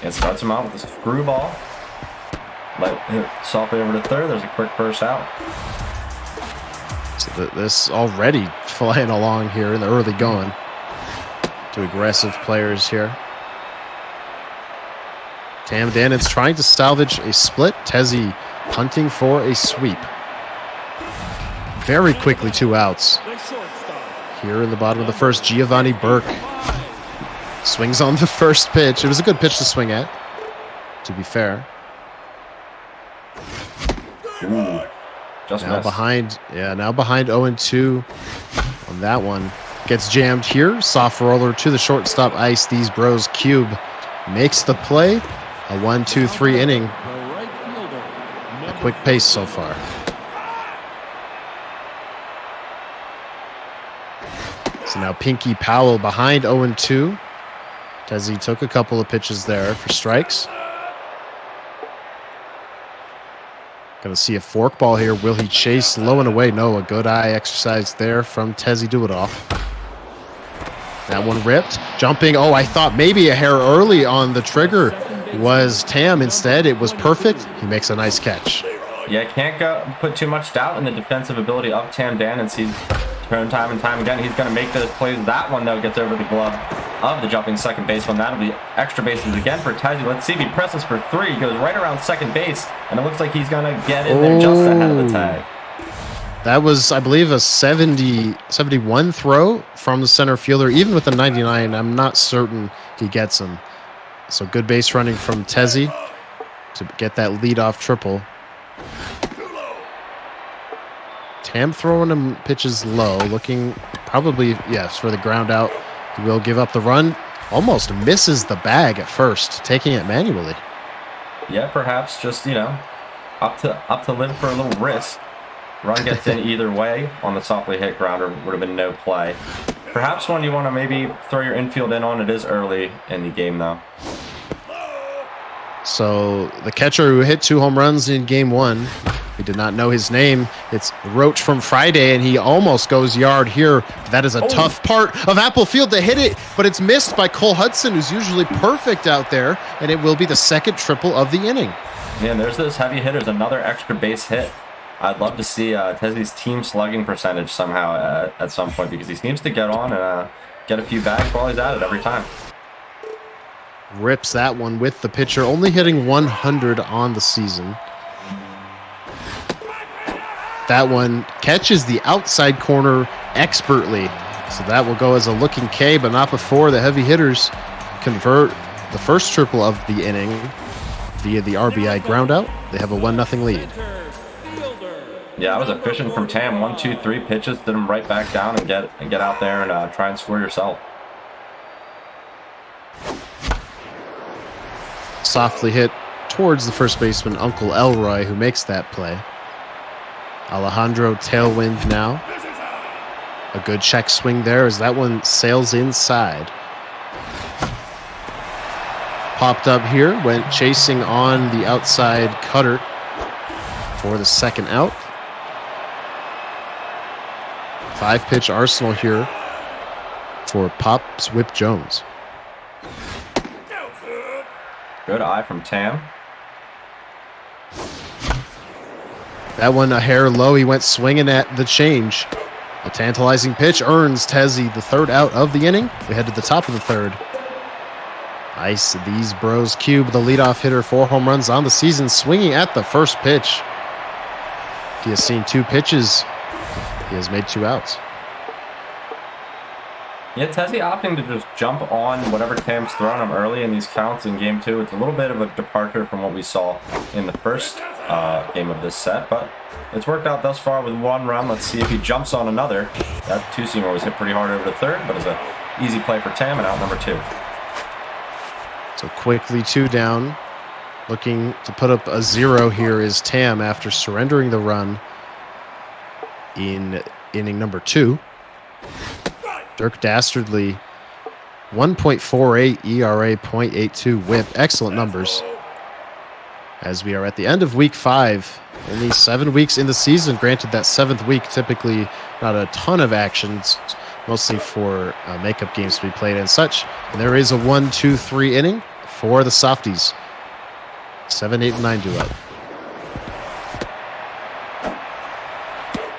It starts him out with a screwball. Let it softly over to third. There's a quick first out. So this already flying along here in the early going. 2 aggressive players here. Tam Dannan's trying to salvage a split. Tezzy hunting for a sweep. Very quickly 2 outs. Here in the bottom of the first, Giovanni Burke swings on the first pitch. It was a good pitch to swing at, to be fair. Ooh, just now missed. behind 0-2 on that one. Gets jammed here. Soft roller to the shortstop ice. These bros cube makes the play. A 1-2-3 inning. A quick pace so far. So now Pinky Powell behind 0-2. Tezzy took a couple of pitches there for strikes. Going to see a forkball here. Will he chase low and away? No, a good eye exercise there from Tezzy Do-It-All. That one ripped. Jumping. Oh, I thought maybe a hair early on the trigger was Tam. Instead, it was perfect. He makes a nice catch. Yeah, can't put too much doubt in the defensive ability of Tam Dannans. He's shown time and time again. He's going to make those plays. That one, though, gets over the glove of the jumping second baseman. That'll be extra bases again for Tezzy. Let's see if he presses for 3. He goes right around second base, and it looks like he's going to get in there just ahead of the tag. That was, I believe, a 71 throw from the center fielder. Even with the 99, I'm not certain he gets him. So good base running from Tezzy to get that leadoff triple. Tam throwing him pitches low, looking probably, yes, for the ground out. He will give up the run. Almost misses the bag at first, taking it manually. Yeah, perhaps just, up to live for a little risk. Run gets in either way on the softly hit grounder, would have been no play. Perhaps one you want to maybe throw your infield in on. It is early in the game, though. So the catcher who hit 2 home runs in game 1, we did not know his name. It's Roach from Friday, and he almost goes yard here. That is a tough part of Apple Field to hit it, but it's missed by Cole Hudson, who's usually perfect out there, and it will be the second triple of the inning. Yeah, and there's those heavy hitters, another extra base hit. I'd love to see Tezzy's team slugging percentage somehow at some point, because he seems to get on and get a few bags while he's at it every time. Rips that one with the pitcher, only hitting 100 on the season. That one catches the outside corner expertly. So that will go as a looking K, but not before the heavy hitters convert the first triple of the inning via the RBI ground out. They have a 1-0 lead. Yeah, that was efficient from Tam. 1, 2, 3 pitches, did him right back down and get out there and try and score yourself. Softly hit towards the first baseman, Uncle Elroy, who makes that play. Alejandro tailwind now. A good check swing there as that one sails inside. Popped up here, went chasing on the outside cutter for the second out. 5-pitch arsenal here for Pops Whip Jones. Good eye from Tam. That one a hair low. He went swinging at the change. A tantalizing pitch earns Tezzy the third out of the inning. We head to the top of the third. Nice. These bros cube the leadoff hitter, 4 home runs on the season, swinging at the first pitch. He has seen 2 pitches. He has made 2 outs. Yeah, Tezzy opting to just jump on whatever Tam's throwing him early in these counts in game 2. It's a little bit of a departure from what we saw in the first game of this set, but it's worked out thus far with 1 run. Let's see if he jumps on another. That 2-seamer was hit pretty hard over the third, but it's an easy play for Tam and out number 2. So quickly 2 down. Looking to put up a 0 here is Tam after surrendering the run in inning number 2. Dirk Dastardly, 1.48 ERA, 0.82 whip. Excellent numbers. As we are at the end of week 5, only 7 weeks in the season. Granted, that 7th week typically not a ton of actions, mostly for makeup games to be played and such. And there is a 1, 2, 3 inning for the Softies. 7, 8, and 9 duo.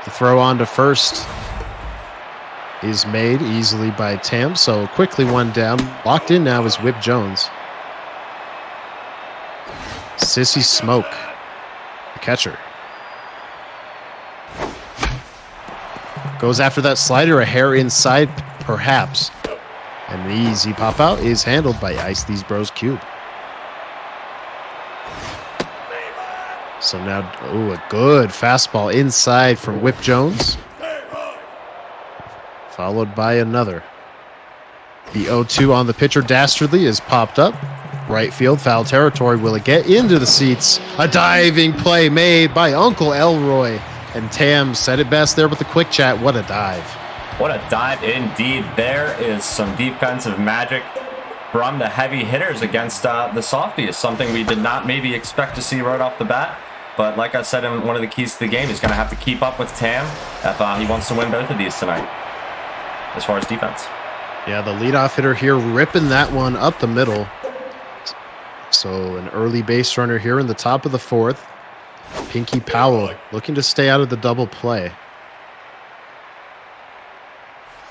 The throw on to first is made easily by Tam, so quickly 1 down. Locked in now is Whip Jones. Sissy Smoke, the catcher. Goes after that slider, a hair inside, perhaps. And the easy pop out is handled by Ice These Bros Cube. So now, a good fastball inside from Whip Jones. Followed by another. The 0-2 on the pitcher, Dastardly, is popped up. Right field, foul territory. Will it get into the seats? A diving play made by Uncle Elroy. And Tam said it best there with the quick chat. What a dive. What a dive indeed. There is some defensive magic from the heavy hitters against the Softies. Something we did not maybe expect to see right off the bat. But like I said, in one of the keys to the game, he's going to have to keep up with Tam if he wants to win both of these tonight, as far as defense. Yeah, the leadoff hitter here ripping that one up the middle. So an early base runner here in the top of the 4th. Pinky Powell looking to stay out of the double play.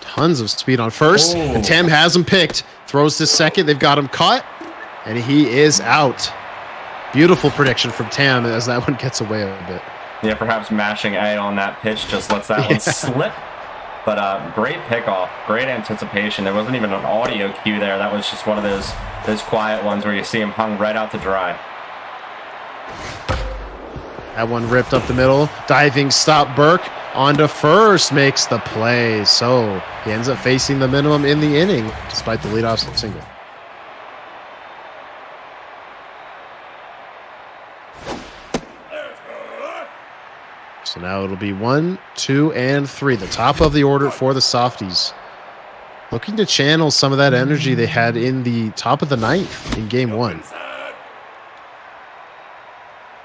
Tons of speed on first. Oh. And Tam has him picked. Throws to second. They've got him caught. And he is out. Beautiful prediction from Tam as that one gets away a bit. Yeah, perhaps mashing A on that pitch just lets that one slip. But great pickoff, great anticipation. There wasn't even an audio cue there. That was just one of those quiet ones where you see him hung right out to dry. That one ripped up the middle. Diving stop Burke onto first makes the play. So he ends up facing the minimum in the inning despite the leadoff single. So now it'll be 1, 2, and 3. The top of the order for the Softies. Looking to channel some of that energy they had in the top of the ninth in game 1.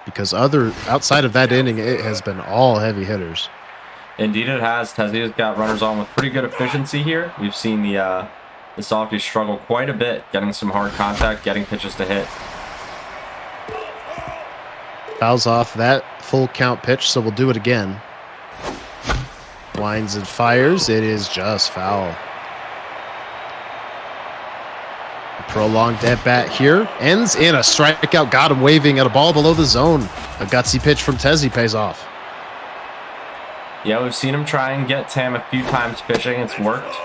Because outside of that inning, it has been all heavy hitters. Indeed it has. Tezido's got runners on with pretty good efficiency here. We've seen the Softies struggle quite a bit, getting some hard contact, getting pitches to hit. Fouls off that full count pitch, so we'll do it again. Winds and fires. It is just foul. A prolonged at bat here. Ends in a strikeout. Got him waving at a ball below the zone. A gutsy pitch from Tezzy pays off. Yeah, we've seen him try and get Tam a few times pitching. It's worked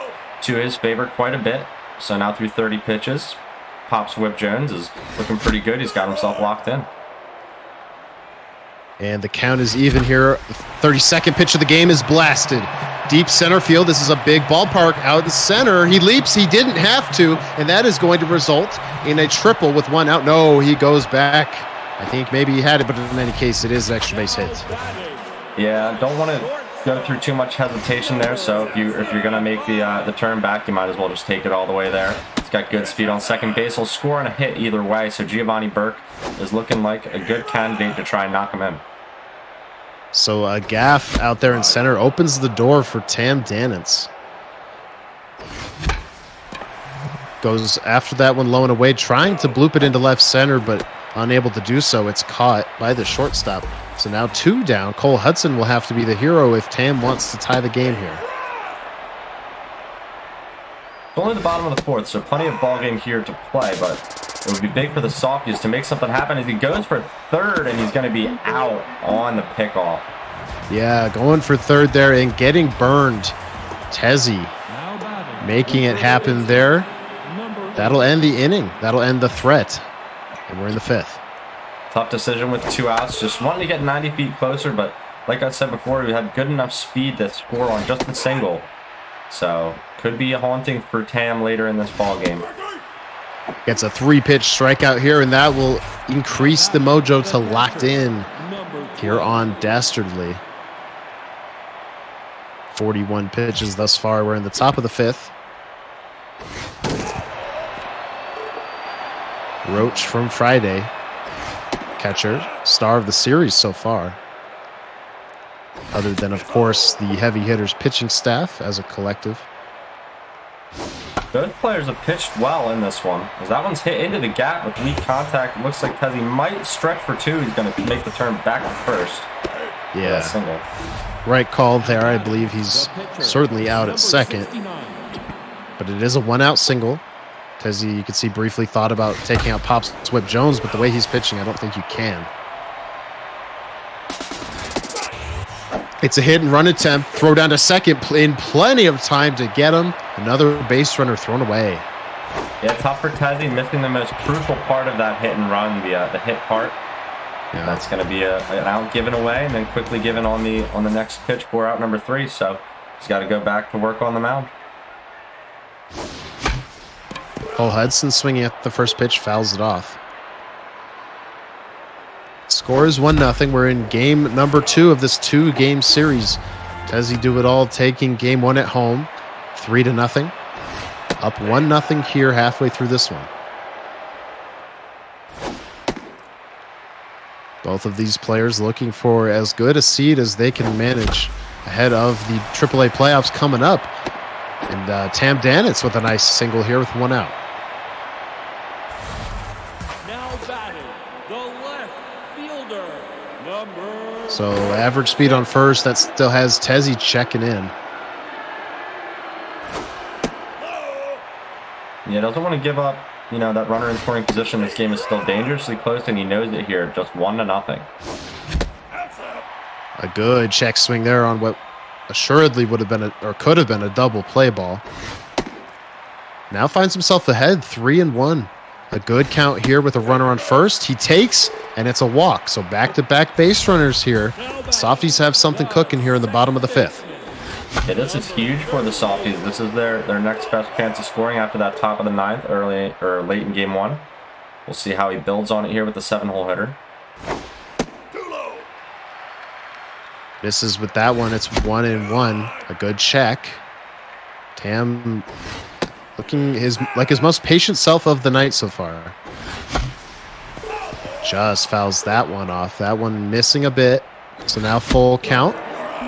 to his favor quite a bit. So now through 30 pitches, Pops Whip Jones is looking pretty good. He's got himself locked in. And the count is even here. The 32nd pitch of the game is blasted. Deep center field. This is a big ballpark out the center. He leaps. He didn't have to. And that is going to result in a triple with one out. No, he goes back. I think maybe he had it, but in any case, it is an extra base hit. Yeah, don't want to go through too much hesitation there. So if you're going to make the turn back, you might as well just take it all the way there. He's got good speed on second base. He'll score on a hit either way. So Giovanni Burke is looking like a good candidate to try and knock him in. So a gaff out there in center opens the door for Tam Dannance. Goes after that one low and away, trying to bloop it into left center, but unable to do so. It's caught by the shortstop. So now 2 down. Cole Hudson will have to be the hero if Tam wants to tie the game here. Only the bottom of the fourth, so plenty of ball game here to play, but it would be big for the Softies to make something happen as he goes for third, and he's going to be out on the pickoff. Yeah, going for third there and getting burned. Tezzy making it happen there. That'll end the inning. That'll end the threat. And we're in the 5th. Tough decision with 2 outs. Just wanting to get 90 feet closer, but like I said before, we have good enough speed to score on just a single. So could be a haunting for Tam later in this ball game. Gets a 3-pitch strikeout here, and that will increase the mojo to locked in here on Dastardly. 41 pitches thus far. We're in the top of the 5th. Roach from Friday. Catcher, star of the series so far. Other than, of course, the heavy hitters pitching staff as a collective. Both players have pitched well in this one. As that one's hit into the gap with weak contact, it looks like Tezzy might stretch for 2. He's going to make the turn back to first. Yeah. Single. Right call there. I believe he's certainly out at second. But it is a 1-out single. Tezzy, you could see, briefly thought about taking out Pops Whip Jones, but the way he's pitching, I don't think you can. It's a hit and run attempt. Throw down to second in plenty of time to get him. Another base runner thrown away. Yeah, tough for Tezzy, missing the most crucial part of that hit and run, the hit part. Yeah. That's going to be an out given away, and then quickly given on the next pitch for out number 3. So he's got to go back to work on the mound. Cole Hudson swinging at the first pitch, fouls it off. Score is 1-0. We're in game number 2 of this 2-game series. Tezzy Do It All taking game 1 at home, 3-0. Up 1-0 here halfway through this one. Both of these players looking for as good a seed as they can manage ahead of the AAA playoffs coming up. And Tam Dannance with a nice single here with 1 out. Now batting, the left fielder, number... So average speed on first. That still has Tezzy checking in. Yeah, doesn't want to give up, that runner in scoring position. This game is still dangerously close, and he knows it here. Just 1-0. A good check swing there on what assuredly would have been or could have been a double play ball. Now finds himself ahead, 3-1. A good count here with a runner on first. He takes, and it's a walk. So back-to-back base runners here. Softies have something cooking here in the bottom of the 5th. Yeah, this is huge for the Softies. This is their next best chance of scoring after that top of the 9th, early or late in game 1. We'll see how he builds on it here with the 7-hole hitter. Misses with that one. It's 1-1. A good check. Tam looking like his most patient self of the night so far. Just fouls that one off. That one missing a bit. So now full count.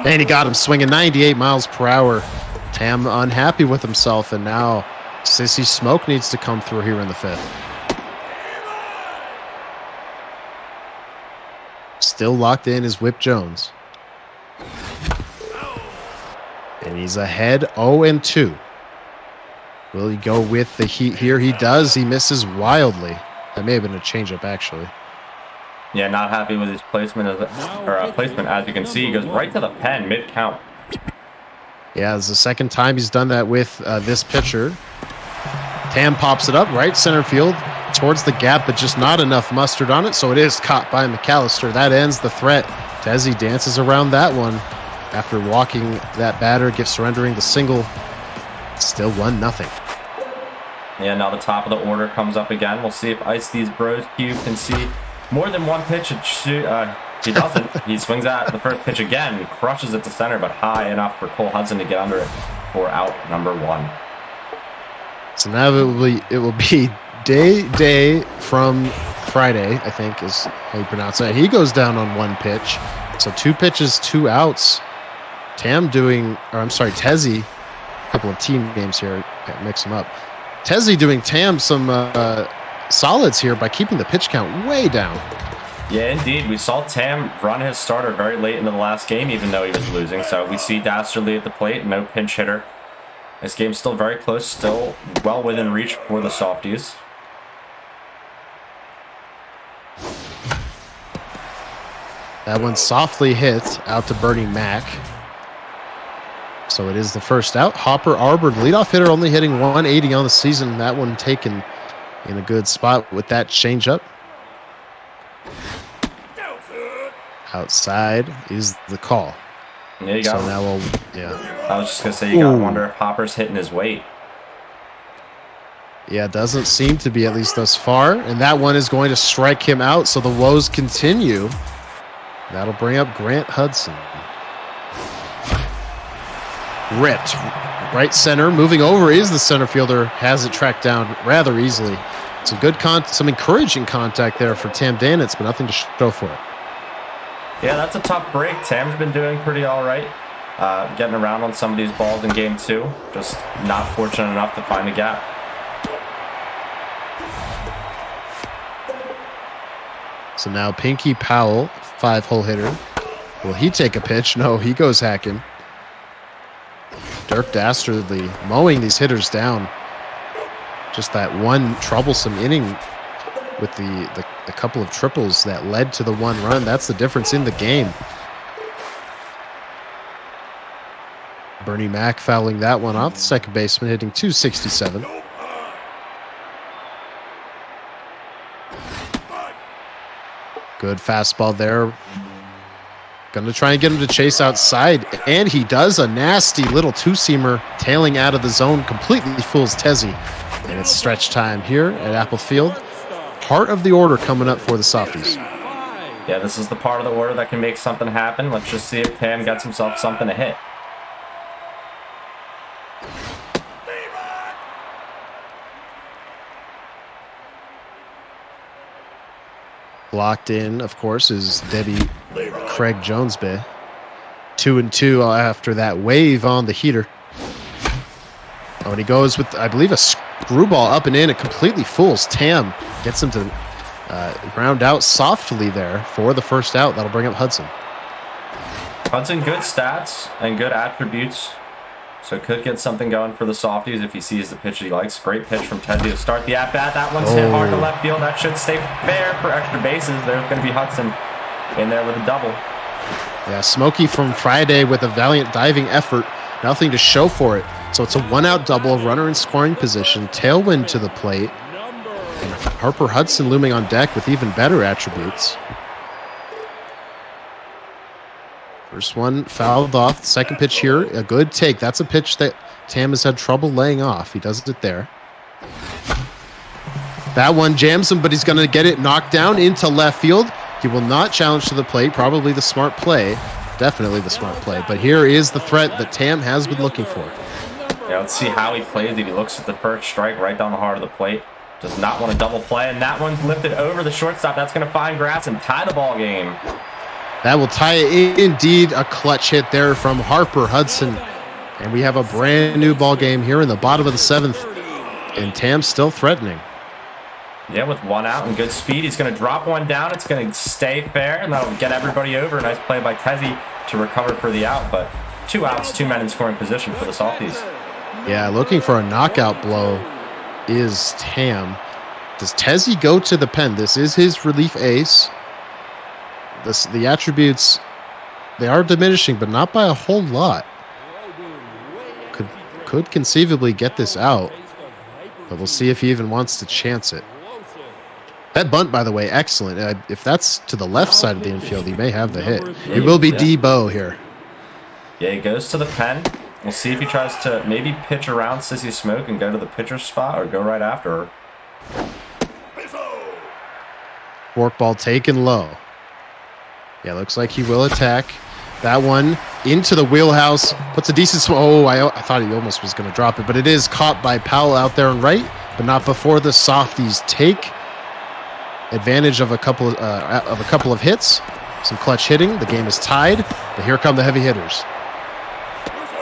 And he got him swinging 98 miles per hour. Tam unhappy with himself. And now Sissy Smoke needs to come through here in the 5th. Still locked in is Whip Jones. And he's ahead 0-2. Will he go with the heat here? He does. He misses wildly. That may have been a changeup, actually. Yeah, not happy with his placement as you can see. He goes right to the pen mid-count. Yeah, it's the second time he's done that with this pitcher. Tam pops it up right center field towards the gap, but just not enough mustard on it, so it is caught by McAllister. That ends the threat. Tezzy dances around that one after walking that batter, surrendering the single. Still 1-0. Yeah, now the top of the order comes up again. We'll see if Ice These Bros Cube can see more than one pitch. He doesn't. He swings at the first pitch again, crushes it to center, but high enough for Cole Hudson to get under it for out number 1. So now it will be day from Friday, I think is how you pronounce it. He goes down on 1 pitch. So 2 pitches, 2 outs. Tezzy. A couple of team names here. Mix them up. Tezzy doing Tam some solids here by keeping the pitch count way down. Yeah, indeed. We saw Tam run his starter very late into the last game, even though he was losing. So we see Dastardly at the plate, no pinch hitter. This game's still very close, still well within reach for the Softies. That one softly hit out to Bernie Mac. So it is the first out. Hopper Arbor, leadoff hitter, only hitting 180 on the season. That one taken in a good spot with that changeup. Outside is the call. Yeah, you got. So now I was just gonna say you gotta wonder if Hopper's hitting his weight. Yeah, it doesn't seem to be, at least thus far. And that one is going to strike him out. So the woes continue. That'll bring up Grant Hudson. Ripped right center, moving over is the center fielder, has it tracked down rather easily. It's a good some encouraging contact there for Tam Danitz, but nothing to show for it. Yeah, that's a tough break. Tam's been doing pretty all right, getting around on some of these balls in game 2, just not fortunate enough to find a gap. So now Pinky Powell, 5-hole hitter. Will he take a pitch? No, he goes hacking. Dirk Dastardly mowing these hitters down. Just that one troublesome inning with the couple of triples that led to the 1 run. That's the difference in the game. Bernie Mac fouling that one off. The second baseman hitting 267. Good fastball there. Gonna try and get him to chase outside, and he does. A nasty little 2-seamer tailing out of the zone, completely fools Tezzy. And it's stretch time here at Apple Field. Part of the order coming up for the Softies. Yeah, this is the part of the order that can make something happen. Let's just see if Tam gets himself something to hit. Locked in, of course, is Debbie Craig Jonesby. 2-2 after that wave on the heater. Oh, and he goes with, I believe, a screwball up and in. It completely fools Tam. Gets him to round out softly there for the first out. That'll bring up Hudson. Hudson, good stats and good attributes. So could get something going for the Softies if he sees the pitch he likes. Great pitch from Teddy to start the at-bat. That one's hit hard to left field. That should stay fair for extra bases. There's going to be Hudson in there with a double. Yeah, Smokey from Friday with a valiant diving effort. Nothing to show for it. So it's a one-out double, runner in scoring position, tailwind to the plate. And Harper Hudson looming on deck with even better attributes. First one fouled off. Second pitch here, a good take. That's a pitch that Tam has had trouble laying off. He does it there. That one jams him, but he's going to get it knocked down into left field. He will not challenge to the plate. Probably the smart play. Definitely the smart play. But here is the threat that Tam has been looking for. Yeah, let's see how he plays. If he looks at the first strike right down the heart of the plate. Does not want to double play, and that one's lifted over the shortstop. That's going to find grass and tie the ball game. That will tie it. Indeed, a clutch hit there from Harper Hudson. And we have a brand new ball game here in the bottom of the 7th. And Tam still threatening. Yeah, with one out and good speed, he's going to drop one down. It's going to stay fair, and that'll get everybody over. Nice play by Tezzy to recover for the out, but 2 outs, 2 men in scoring position for the Salties. Yeah, looking for a knockout blow is Tam. Does Tezzy go to the pen? This is his relief ace. The attributes, they are diminishing, but not by a whole lot. Could conceivably get this out, but we'll see if he even wants to chance it. That bunt, by the way, excellent. If that's to the left side of the infield, he may have the hit. It will be Debo here. Yeah, he goes to the pen. We'll see if he tries to maybe pitch around Sissy Smoke and go to the pitcher's spot or go right after her. Forkball taken low. Yeah, looks like he will attack. That one into the wheelhouse. Puts a decent... Oh, I thought he almost was going to drop it, but it is caught by Powell out there on right, but not before the Softies take advantage of a couple of hits. Some clutch hitting. The game is tied, but here come the heavy hitters.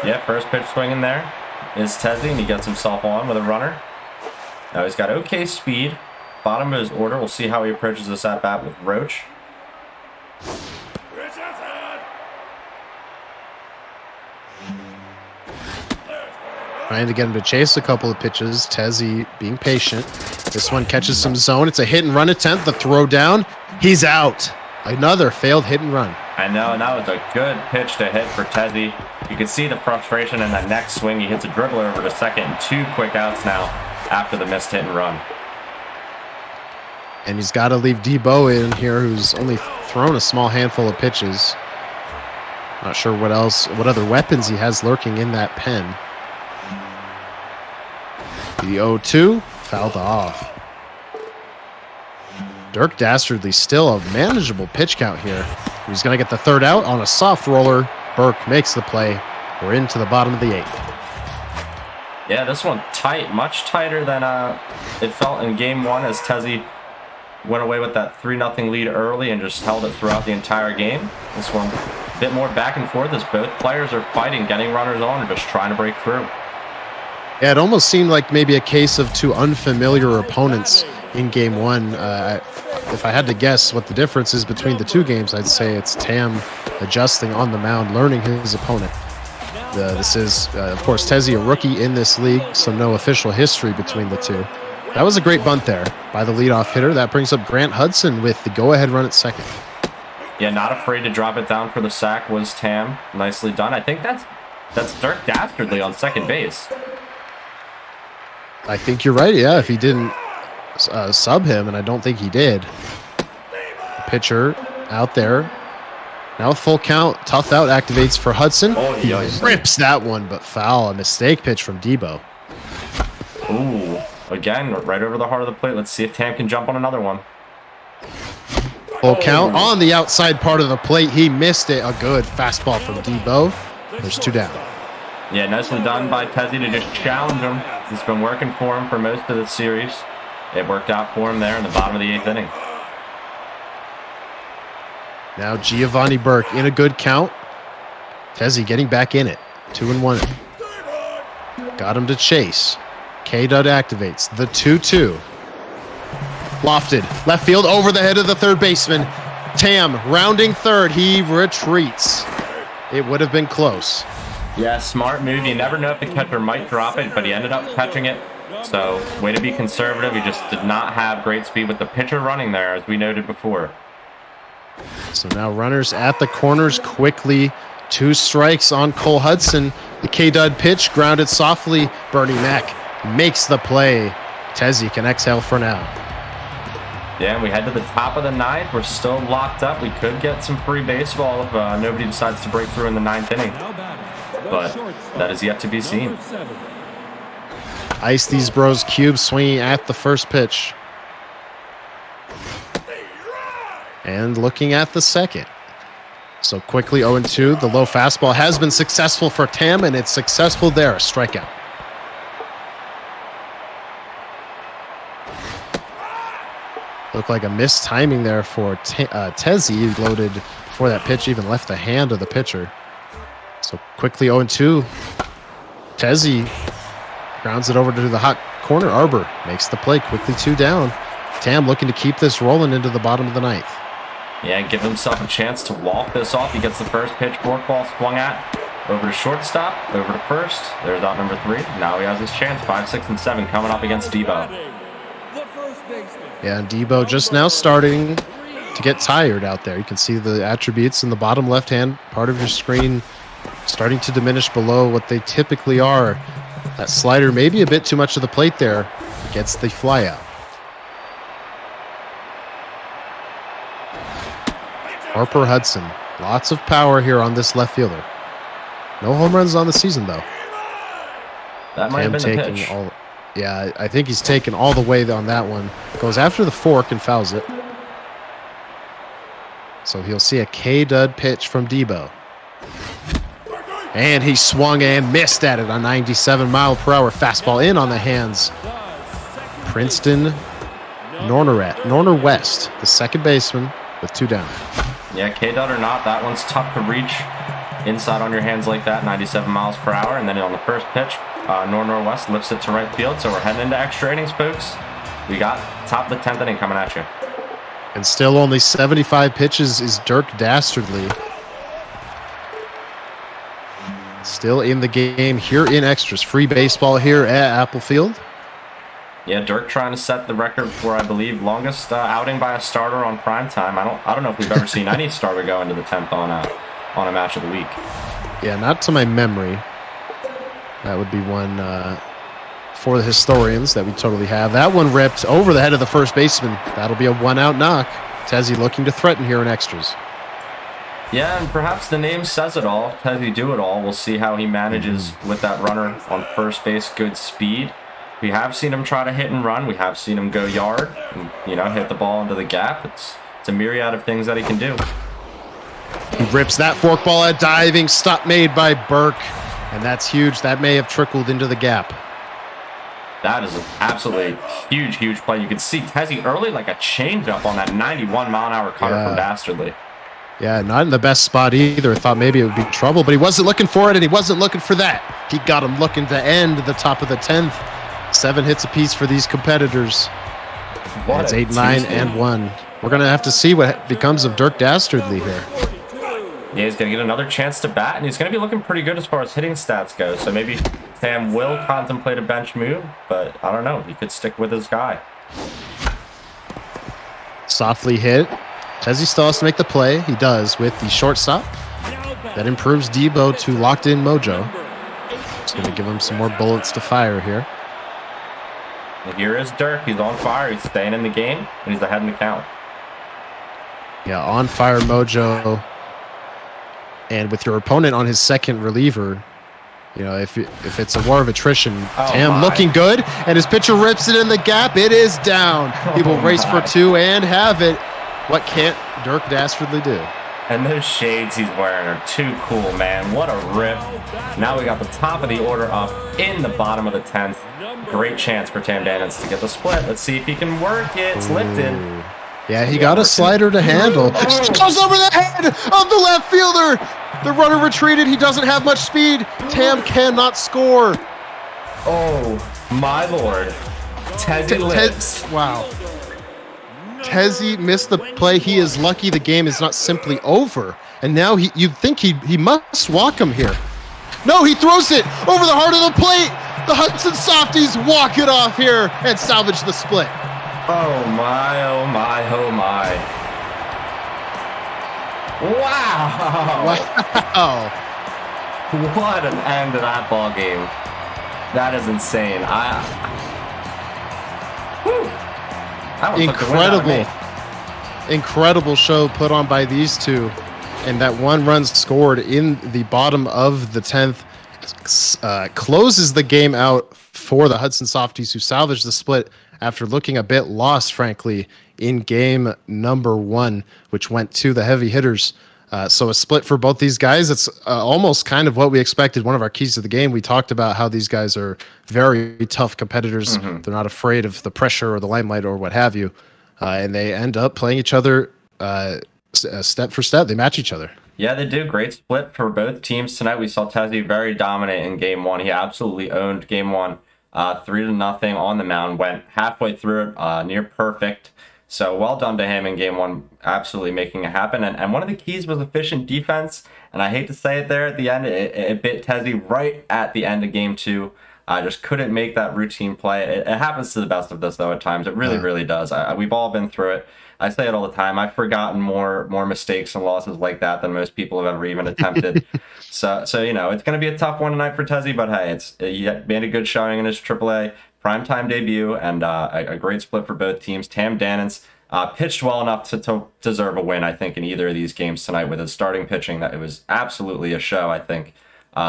Yeah, first pitch swinging there is Tezzy, and he gets himself on with a runner. Now he's got okay speed. Bottom of his order. We'll see how he approaches this at-bat with Roach. Trying to get him to chase a couple of pitches. Tezzy being patient. This one catches some zone. It's a hit and run attempt. The throw down. He's out. Another failed hit and run. I know, and that was a good pitch to hit for Tezzy. You can see the frustration in that next swing. He hits a dribbler over to second, and 2 quick outs now after the missed hit and run. And he's got to leave Debo in here, who's only thrown a small handful of pitches. Not sure what other weapons he has lurking in that pen. The 0-2 fouled off. Dirk Dastardly still a manageable pitch count here. He's going to get the 3rd out on a soft roller. Burke makes the play. We're into the bottom of the 8th. Yeah, this one tight, much tighter than it felt in game 1 as Tezzy went away with that 3-0 lead early and just held it throughout the entire game. This one a bit more back and forth as both players are fighting, getting runners on, and just trying to break through. Yeah, it almost seemed like maybe a case of 2 unfamiliar opponents in game 1. If I had to guess what the difference is between the 2 games, I'd say it's Tam adjusting on the mound, learning his opponent. This is, of course, Tezzy, a rookie in this league, so no official history between the 2. That was a great bunt there by the leadoff hitter. That brings up Grant Hudson with the go-ahead run at second. Yeah, not afraid to drop it down for the sack was Tam. Nicely done. I think that's Dirk Dastardly on second base. I think you're right, yeah, if he didn't sub him, and I don't think he did. Pitcher out there. Now a full count. Tough out activates for Hudson. He rips that one, but foul. A mistake pitch from Debo. Ooh, again, right over the heart of the plate. Let's see if Tam can jump on another one. Full count on the outside part of the plate. He missed it. A good fastball from Debo. There's 2 down. Yeah, nicely done by Tezzy to just challenge him. It's been working for him for most of the series. It worked out for him there in the bottom of the 8th inning. Now Giovanni Burke in a good count. Tezzy getting back in it. 2-1. Got him to chase. K-Dud activates. The 2-2. Lofted. Left field over the head of the 3rd baseman. Tam rounding 3rd. He retreats. It would have been close. Yeah, smart move. You never know if the catcher might drop it, but he ended up catching it. So, way to be conservative. He just did not have great speed with the pitcher running there, as we noted before. So now runners at the corners quickly. 2 strikes on Cole Hudson. The K-Dud pitch grounded softly. Bernie Mac makes the play. Tezzy can exhale for now. Yeah, and we head to the top of the 9th. We're still locked up. We could get some free baseball if nobody decides to break through in the 9th inning. But that is yet to be seen. Ice these bros cubes swinging at the first pitch. And looking at the second. So quickly 0-2. The low fastball has been successful for Tam, and it's successful there. A strikeout. Looked like a missed timing there for Tezzy. He loaded before that pitch even left the hand of the pitcher. So quickly 0-2. Tezzy grounds it over to the hot corner. Arbor makes the play. Quickly 2 down. Tam looking to keep this rolling into the bottom of the 9th. Yeah, give himself a chance to walk this off. He gets the first pitch, forkball swung at. Over to shortstop, over to first. There's out number 3. Now he has his chance. 5, 6, and 7 coming up against Debo. Yeah, and Debo just now starting to get tired out there. You can see the attributes in the bottom left-hand part of your screen starting to diminish below what they typically are. That slider may be a bit too much to the plate there. Gets the fly out. Harper Hudson. Lots of power here on this left fielder. No home runs on the season, though. That might have been the pitch. Yeah, I think he's taken all the way on that one. Goes after the fork and fouls it. So he'll see a K-Dud pitch from Debo. And he swung and missed at it. A 97-mile-per-hour fastball in on the hands. Princeton Norner West, the second baseman, with 2 down. Yeah, K-Dud or not, that one's tough to reach inside on your hands like that, 97 miles per hour. And then on the first pitch, Norner West lifts it to right field. So we're heading into extra innings, folks. We got top of the 10th inning coming at you. And still only 75 pitches is Dirk Dastardly. Still in the game here in extras. Free baseball here at Apple Field. Yeah, Dirk trying to set the record for, I believe, longest outing by a starter on primetime. I don't know if we've ever seen any starter go into the 10th on a match of the week. Yeah, not to my memory. That would be one for the historians that we totally have. That one ripped over the head of the first baseman. That'll be a 1-out knock. Tezzy looking to threaten here in extras. Yeah, and perhaps the name says it all. TEZIDOITALL420. We'll see how he manages with that runner on first base. Good speed. We have seen him try to hit and run. We have seen him go yard and, hit the ball into the gap. It's a myriad of things that he can do. He rips that forkball, a diving stop made by Burke. And that's huge. That may have trickled into the gap. That is an absolutely huge, huge play. You could see Tezzy early like a changeup on that 91-mile-an-hour cutter from Dastardly. Yeah, not in the best spot either. Thought maybe it would be trouble, but he wasn't looking for it, and he wasn't looking for that. He got him looking to end the top of the 10th. 7 hits apiece for these competitors. It's 8, 9, and 1. We're going to have to see what becomes of Dirk Dastardly here. Yeah, he's going to get another chance to bat, and he's going to be looking pretty good as far as hitting stats go. So maybe Sam will contemplate a bench move, but I don't know. He could stick with his guy. Softly hit. Tezzy still has to make the play. He does with the shortstop. That improves Debo to locked-in mojo. Just going to give him some more bullets to fire here. And here is Dirk. He's on fire. He's staying in the game, and he's ahead in the count. Yeah, on fire mojo. And with your opponent on his second reliever, if it's a war of attrition, Tam looking good, and his pitcher rips it in the gap. It is down. He will race for 2 and have it. What can't Dirk Dastardly do? And those shades he's wearing are too cool, man. What a rip. Now we got the top of the order up in the bottom of the 10th. Great chance for Tam Dannance to get the split. Let's see if he can work it. It's lifted. Yeah, he got a slider to handle. Goes over the head of the left fielder. The runner retreated. He doesn't have much speed. Tam cannot score. Oh, my lord. Tezzy lives. Wow. Tezzy missed the play. He is lucky the game is not simply over. And now you'd think he must walk him here. No, he throws it over the heart of the plate. The Hudson Softies walk it off here and salvage the split. Oh my, oh my, oh my. Wow. Wow. What an end to that ball game. That is insane. That one took the wind out of me. Incredible show put on by these two. And that one run scored in the bottom of the 10th closes the game out for the Hudson Softies, who salvaged the split after looking a bit lost, frankly, in game number 1, which went to the heavy hitters. So a split for both these guys. It's almost kind of what we expected. One of our keys to the game. We talked about how these guys are very tough competitors. They're not afraid of the pressure or the limelight or what have you. And they end up playing each other step for step. They match each other. Yeah, they do. Great split for both teams tonight. We saw Tezzy very dominant in game 1. He absolutely owned game 1, 3-0 on the mound. Went halfway through it, near perfect. So well done to him in game 1, absolutely making it happen. And one of the keys was efficient defense. And I hate to say it there at the end, it bit Tezzy right at the end of game 2. Just couldn't make that routine play. It happens to the best of us, though, at times. It really, really does. We've all been through it. I say it all the time. I've forgotten more mistakes and losses like that than most people have ever even attempted. so you know, it's going to be a tough one tonight for Tezzy, but hey, he made a good showing in his AAA primetime debut, and a great split for both teams. Tam Dannance pitched well enough to deserve a win, I think, in either of these games tonight with his starting pitching. That it was absolutely a show, I think,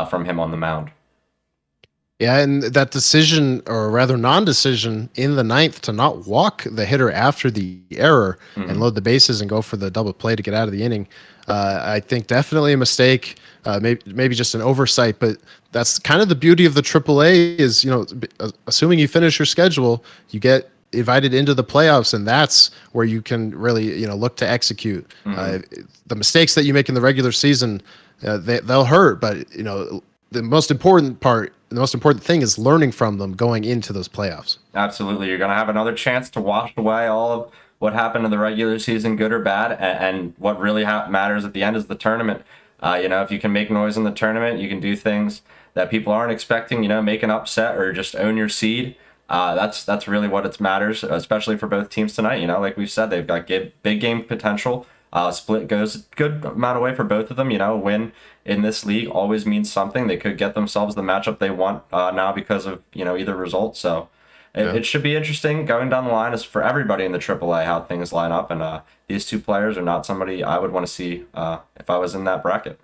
from him on the mound. Yeah, and that decision, or rather non-decision, in the 9th to not walk the hitter after the error and load the bases and go for the double play to get out of the inning, I think definitely a mistake, maybe just an oversight, but that's kind of the beauty of the AAA is, you know, assuming you finish your schedule, you get invited into the playoffs, and that's where you can really, you know, look to execute. The mistakes that you make in the regular season, they'll hurt, but, you know, the most important thing is learning from them going into those playoffs. Absolutely. You're going to have another chance to wash away all of what happened in the regular season, good or bad, and what really matters at the end is the tournament. You know, if you can make noise in the tournament, you can do things that people aren't expecting, you know, make an upset or just own your seed. That's really what it matters, especially for both teams tonight. You know, like we've said, they've got big game potential. Split goes a good amount away for both of them. You know, a win in this league always means something. They could get themselves the matchup they want now because of, you know, either result. So it should be interesting going down the line as for everybody in the AAA how things line up. And these two players are not somebody I would want to see if I was in that bracket.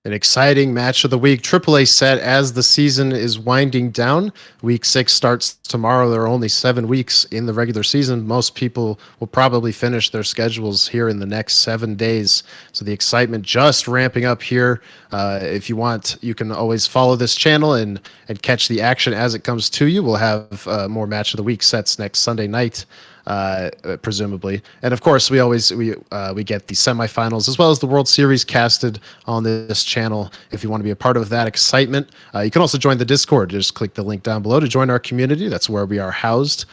An exciting match of the week. AAA set as the season is winding down. Week 6 starts tomorrow. There are only 7 weeks in the regular season. Most people will probably finish their schedules here in the next 7 days. So the excitement just ramping up here. If you want, you can always follow this channel and catch the action as it comes to you. We'll have more match of the week sets next Sunday night. Presumably, and of course we get the semifinals as well as the World Series casted on this channel. If you want to be a part of that excitement, you can also join the Discord. Just click the link down below to join our community. That's where we are housed.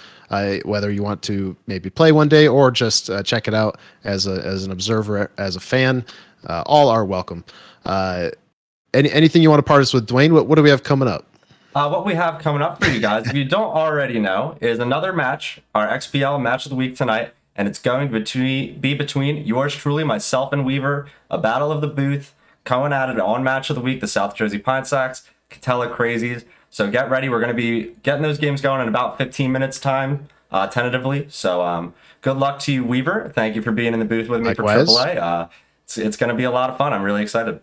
Whether you want to maybe play one day or just check it out as an observer, as a fan, all are welcome. Anything you want to part us with, Dwayne? What do we have coming up? What we have coming up for you guys, if you don't already know, is another match, our XBL match of the week tonight, and it's going to be between yours truly, myself and Weaver, a battle of the booth, going at it on match of the week, the South Jersey Pine Sox, Catella Crazies. So get ready. We're going to be getting those games going in about 15 minutes time, tentatively. So good luck to you, Weaver. Thank you for being in the booth with me Likewise. for AAA. It's going to be a lot of fun. I'm really excited.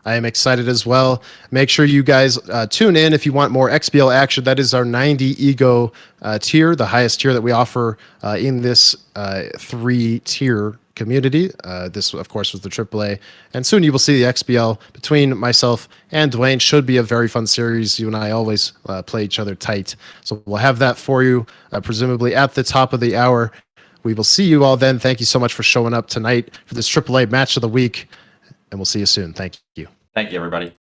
I am excited as well. Make sure you guys tune in if you want more XBL action. That is our 90 Ego tier, the highest tier that we offer in this 3-tier community. This, of course, was the AAA. And soon you will see the XBL between myself and Dwayne. Should be a very fun series. You and I always play each other tight. So we'll have that for you, presumably at the top of the hour. We will see you all then. Thank you so much for showing up tonight for this AAA match of the week. And we'll see you soon. Thank you. Thank you, everybody.